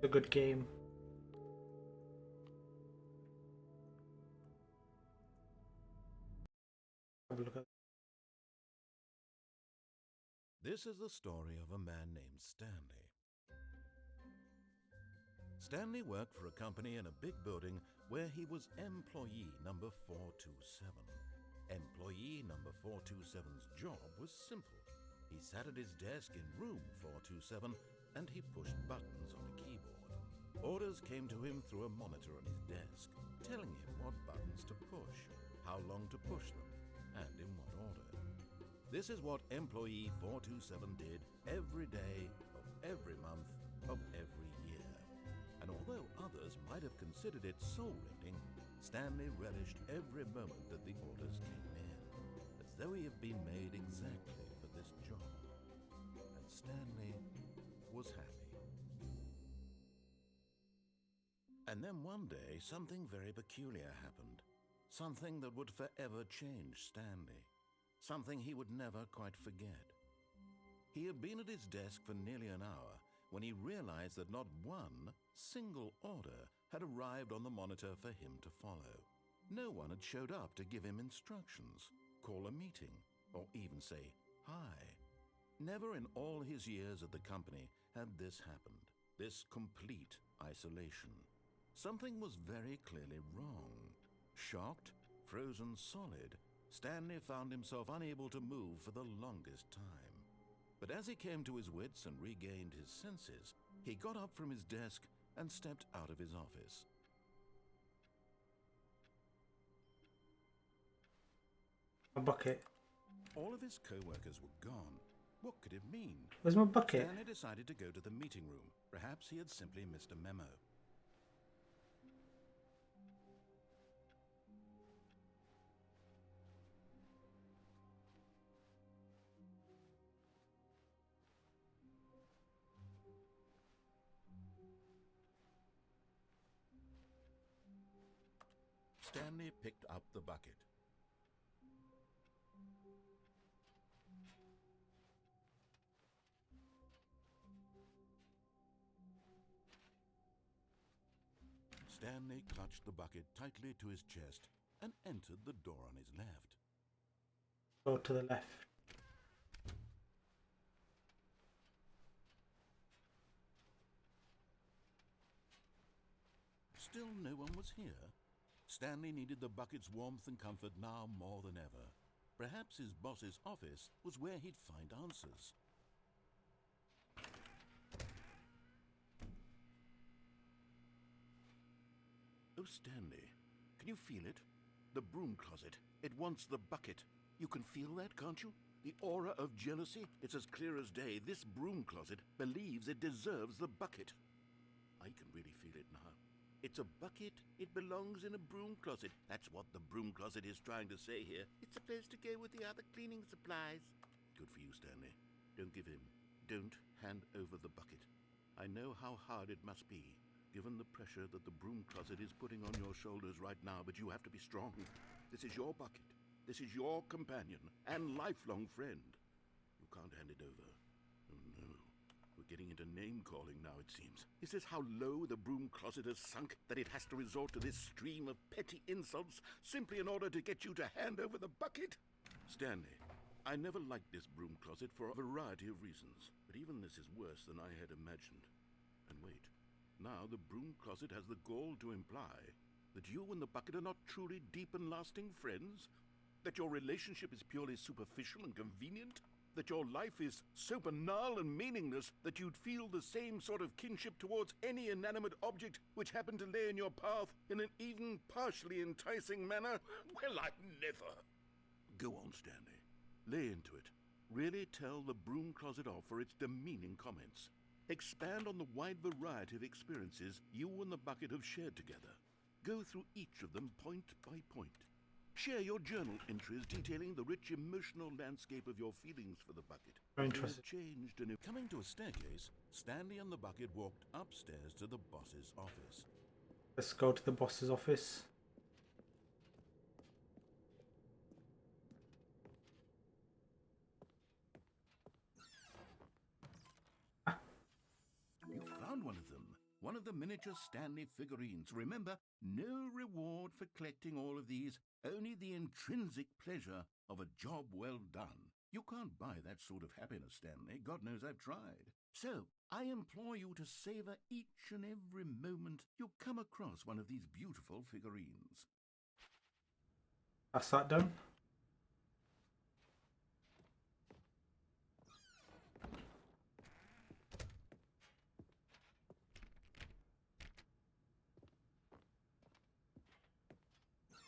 A good game. Have a look at. This is the story of a man named Stanley. Stanley worked for a company in a big building where he was employee number 427. Employee number 427's job was simple. He sat at his desk in room 427 and he pushed buttons on a keyboard. Orders came to him through a monitor on his desk, telling him what buttons to push, how long to push them, and in what order. This is what employee 427 did every day of every month of every year. And although others might have considered it soul-rending, Stanley relished every moment that the orders came in, as though he had been made exactly for this job. And Stanley was happy. And then one day, something very peculiar happened. Something that would forever change Stanley. Something he would never quite forget. He had been at his desk for nearly an hour when he realized that not one single order had arrived on the monitor for him to follow. No one had showed up to give him instructions, call a meeting, or even say hi. Never in all his years at the company had this happened, this complete isolation. Something was very clearly wrong. Shocked, frozen solid, Stanley found himself unable to move for the longest time. But as he came to his wits and regained his senses, he got up from his desk and stepped out of his office. A bucket. All of his co-workers were gone. What could it mean? Where's my bucket? Stanley decided to go to the meeting room. Perhaps he had simply missed a memo. Stanley picked up the bucket. Stanley clutched the bucket tightly to his chest and entered the door on his left. Go to the left. Still no one was here. Stanley needed the bucket's warmth and comfort now more than ever. Perhaps his boss's office was where he'd find answers. Oh, Stanley, can you feel it? The broom closet. It wants the bucket. You can feel that, can't you? The aura of jealousy, it's as clear as day. This broom closet believes it deserves the bucket. I can really feel it now. It's a bucket. It belongs in a broom closet. That's what the broom closet is trying to say here. It's supposed to go with the other cleaning supplies. Good for you, Stanley. Don't give in. Don't hand over the bucket. I know how hard it must be, given the pressure that the broom closet is putting on your shoulders right now, but you have to be strong. This is your bucket. This is your companion and lifelong friend. You can't hand it over. Oh, no. We're getting into name-calling now, it seems. Is this how low the broom closet has sunk, that it has to resort to this stream of petty insults simply in order to get you to hand over the bucket? Stanley, I never liked this broom closet for a variety of reasons, but even this is worse than I had imagined. And wait, now the broom closet has the gall to imply that you and the bucket are not truly deep and lasting friends? That your relationship is purely superficial and convenient? That your life is so banal and meaningless that you'd feel the same sort of kinship towards any inanimate object which happened to lay in your path in an even partially enticing manner? Well, I never. Go on, Stanley. Lay into it. Really tell the broom closet off for its demeaning comments. Expand on the wide variety of experiences you and the bucket have shared together. Go through each of them point by point. Share your journal entries detailing the rich emotional landscape of your feelings for the bucket. Very They have interesting. changed and coming to a staircase, Stanley and the bucket walked upstairs to the boss's office. Let's go to the boss's office. You found one of them. One of the miniature Stanley figurines. Remember, no reward for collecting all of these, only the intrinsic pleasure of a job well done. You can't buy that sort of happiness, Stanley. God knows I've tried. So, I implore you to savor each and every moment you come across one of these beautiful figurines. That's that done.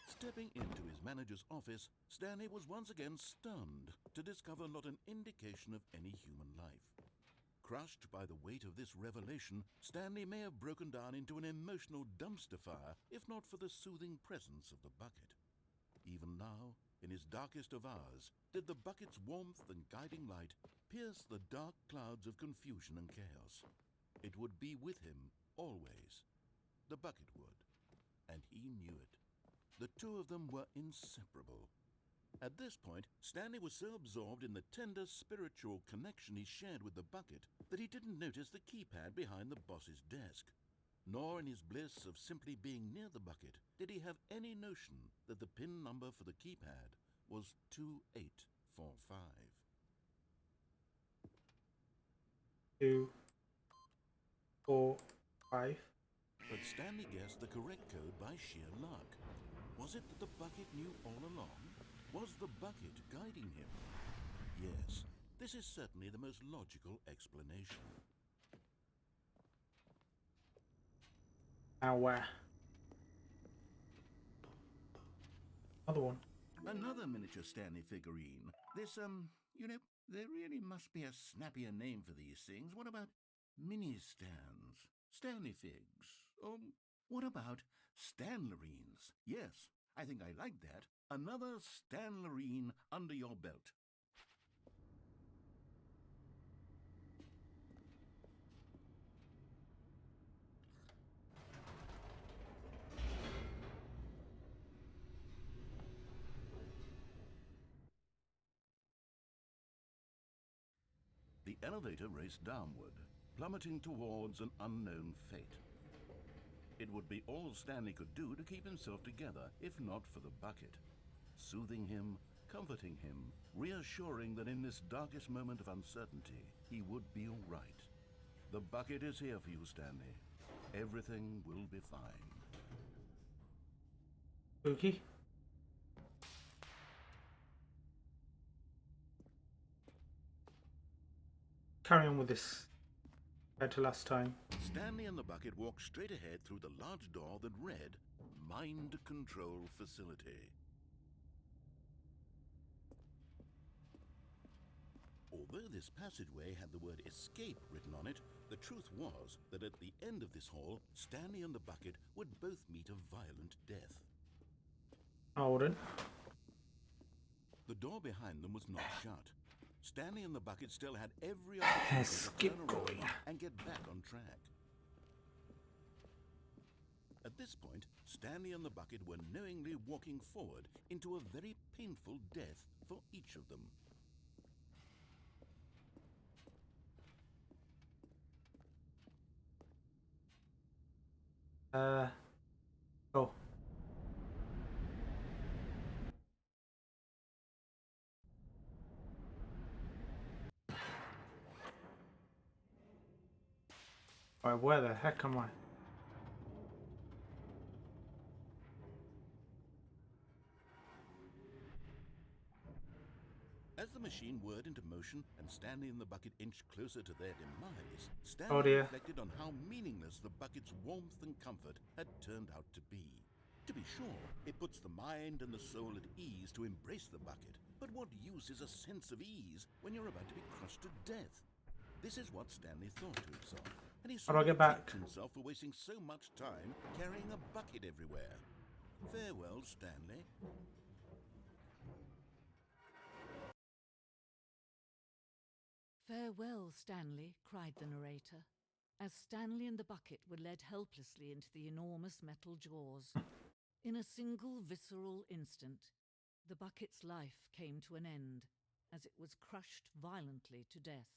Stepping into his manager's office, Stanley was once again stunned to discover not an indication of any human life. Crushed by the weight of this revelation, Stanley may have broken down into an emotional dumpster fire if not for the soothing presence of the bucket. Even now, in his darkest of hours, did the bucket's warmth and guiding light pierce the dark clouds of confusion and chaos. It would be with him always. The bucket would, and he knew it. The two of them were inseparable. At this point, Stanley was so absorbed in the tender spiritual connection he shared with the bucket that he didn't notice the keypad behind the boss's desk. Nor in his bliss of simply being near the bucket did he have any notion that the PIN number for the keypad was 2845. 2, 4, 5. But Stanley guessed the correct code by sheer luck. Was it that the bucket knew all along? Was the bucket guiding him? Yes, this is certainly the most logical explanation. Now where? Another one. Another miniature Stanley figurine. This, there really must be a snappier name for these things. What about mini-stands? Stanley figs? Or what about Stanlerines? Yes, I think I like that. Another Stanlerine under your belt. The elevator raced downward, plummeting towards an unknown fate. It would be all Stanley could do to keep himself together, if not for the bucket. Soothing him, comforting him, reassuring that in this darkest moment of uncertainty, he would be all right. The bucket is here for you, Stanley. Everything will be fine. Spooky. Carry on with this compared to last time. Stanley and the bucket walked straight ahead through the large door that read, Mind Control Facility. Although this passageway had the word escape written on it, the truth was that at the end of this hall, Stanley and the bucket would both meet a violent death. Hold on. The door behind them was not shut. Stanley and the bucket still had every opportunity Let's to keep turn around going. and get back on track. At this point, Stanley and the bucket were knowingly walking forward into a very painful death for each of them. Oh. Alright, where the heck am I? As the machine whirred into motion and Stanley and the bucket inched closer to their demise, Oh Stanley dear. reflected on how meaningless the bucket's warmth and comfort had turned out to be. To be sure, it puts the mind and the soul at ease to embrace the bucket, but what use is a sense of ease when you're about to be crushed to death? This is what Stanley thought to himself, and he How do I sorely get back? kicked himself for wasting so much time carrying a bucket everywhere. Farewell, Stanley. Farewell, Stanley, cried the narrator, as Stanley and the bucket were led helplessly into the enormous metal jaws. In a single visceral instant, the bucket's life came to an end, as it was crushed violently to death.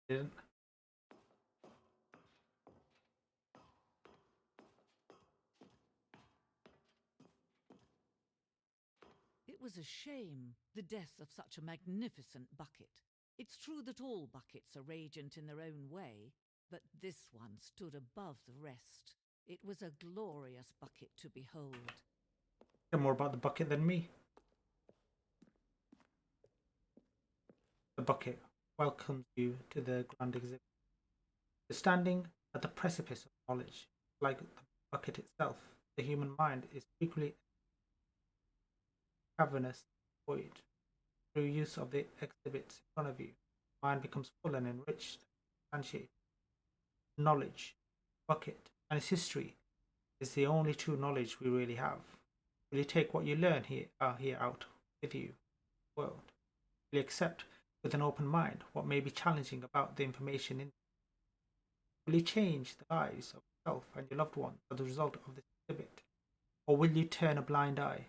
Didn't. was a shame, the death of such a magnificent bucket. It's true that all buckets are radiant in their own way, but this one stood above the rest. It was a glorious bucket to behold. You know more about the bucket than me. The bucket welcomes you to the grand exhibit. You're standing at the precipice of knowledge. Like the bucket itself, the human mind is frequently cavernous void. Through use of the exhibits in front of you, mind becomes full and enriched, substantiated. Knowledge, bucket, and its history is the only true knowledge we really have. Will you take what you learn here out with you, in the world? Will you accept with an open mind what may be challenging about the information in? Will you change the lives of yourself and your loved ones as a result of this exhibit, or will you turn a blind eye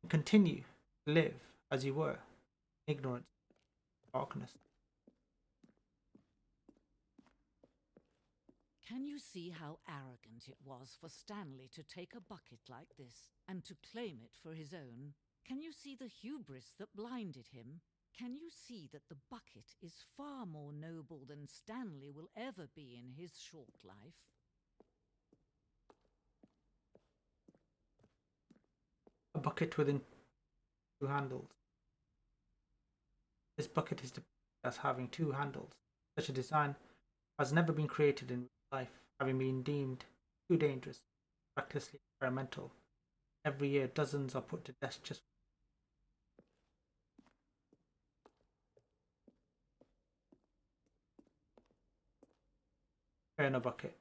and continue to live as you were, in ignorance, and darkness? Can you see how arrogant it was for Stanley to take a bucket like this and to claim it for his own? Can you see the hubris that blinded him? Can you see that the bucket is far more noble than Stanley will ever be in his short life? A bucket with two handles. This bucket is depicted as having two handles. Such a design has never been created in real life, having been deemed too dangerous, recklessly experimental. Every year, dozens are put to death just Inferno bucket,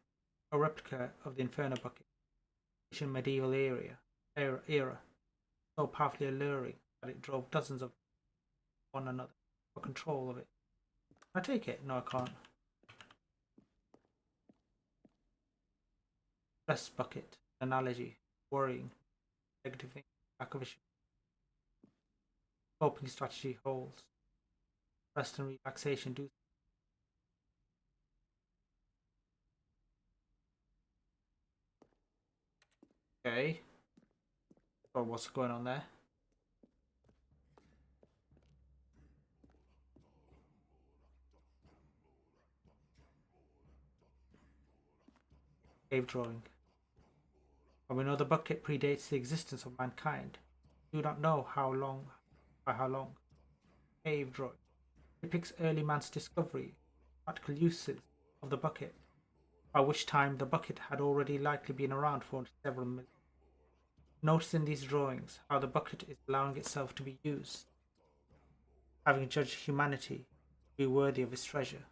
a replica of the Inferno bucket, in medieval era, so powerfully alluring that it drove dozens of one another for control of it. Can I take it? No, I can't. Stress bucket, analogy, worrying, negative things, lack of issue. Coping strategy holds. Rest and relaxation do. Okay. Or what's going on there? Cave drawing. But we know the bucket predates the existence of mankind. We do not know how long. By how long. Cave drawing depicts early man's discovery, practical uses of the bucket, by which time the bucket had already likely been around for several million. Notice in these drawings how the bucket is allowing itself to be used, having judged humanity to be worthy of its treasure.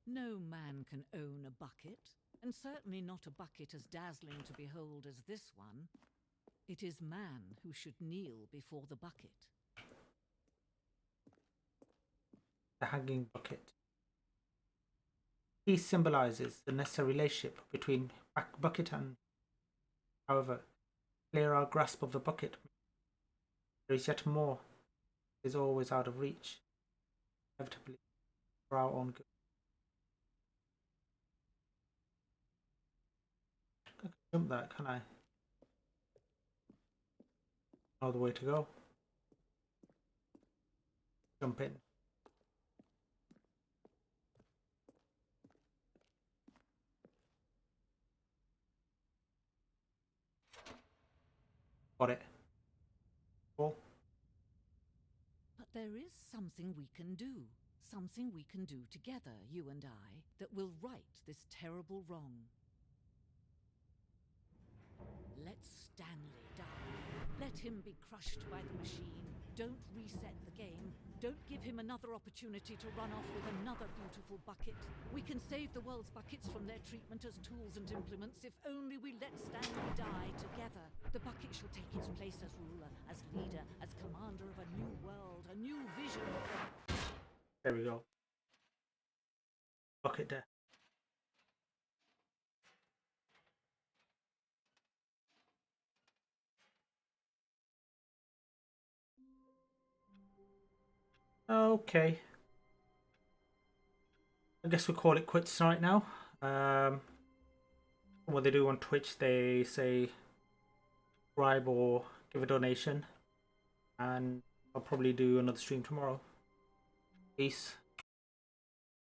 No man can own a bucket, and certainly not a bucket as dazzling to behold as this one. It is man who should kneel before the bucket. The hanging bucket. He symbolizes the necessary relationship between bucket and, however, clear our grasp of the bucket. There is yet more, is always out of reach, inevitably, for our own good. I can jump that, can I? Know the way to go. Jump in. Got it. Cool. But there is something we can do. Something we can do together, you and I, that will right this terrible wrong. Let Stanley die. Let him be crushed by the machine. Don't reset the game. Don't give him another opportunity to run off with another beautiful bucket. We can save the world's buckets from their treatment as tools and implements if only we let Stanley die together. The bucket shall take its place as ruler, as leader, as commander of a new world, a new vision of the... There we go. Bucket death. Okay. I guess we'll call it quits right now. What they do on Twitch, they say subscribe or give a donation, and I'll probably do another stream tomorrow. Peace.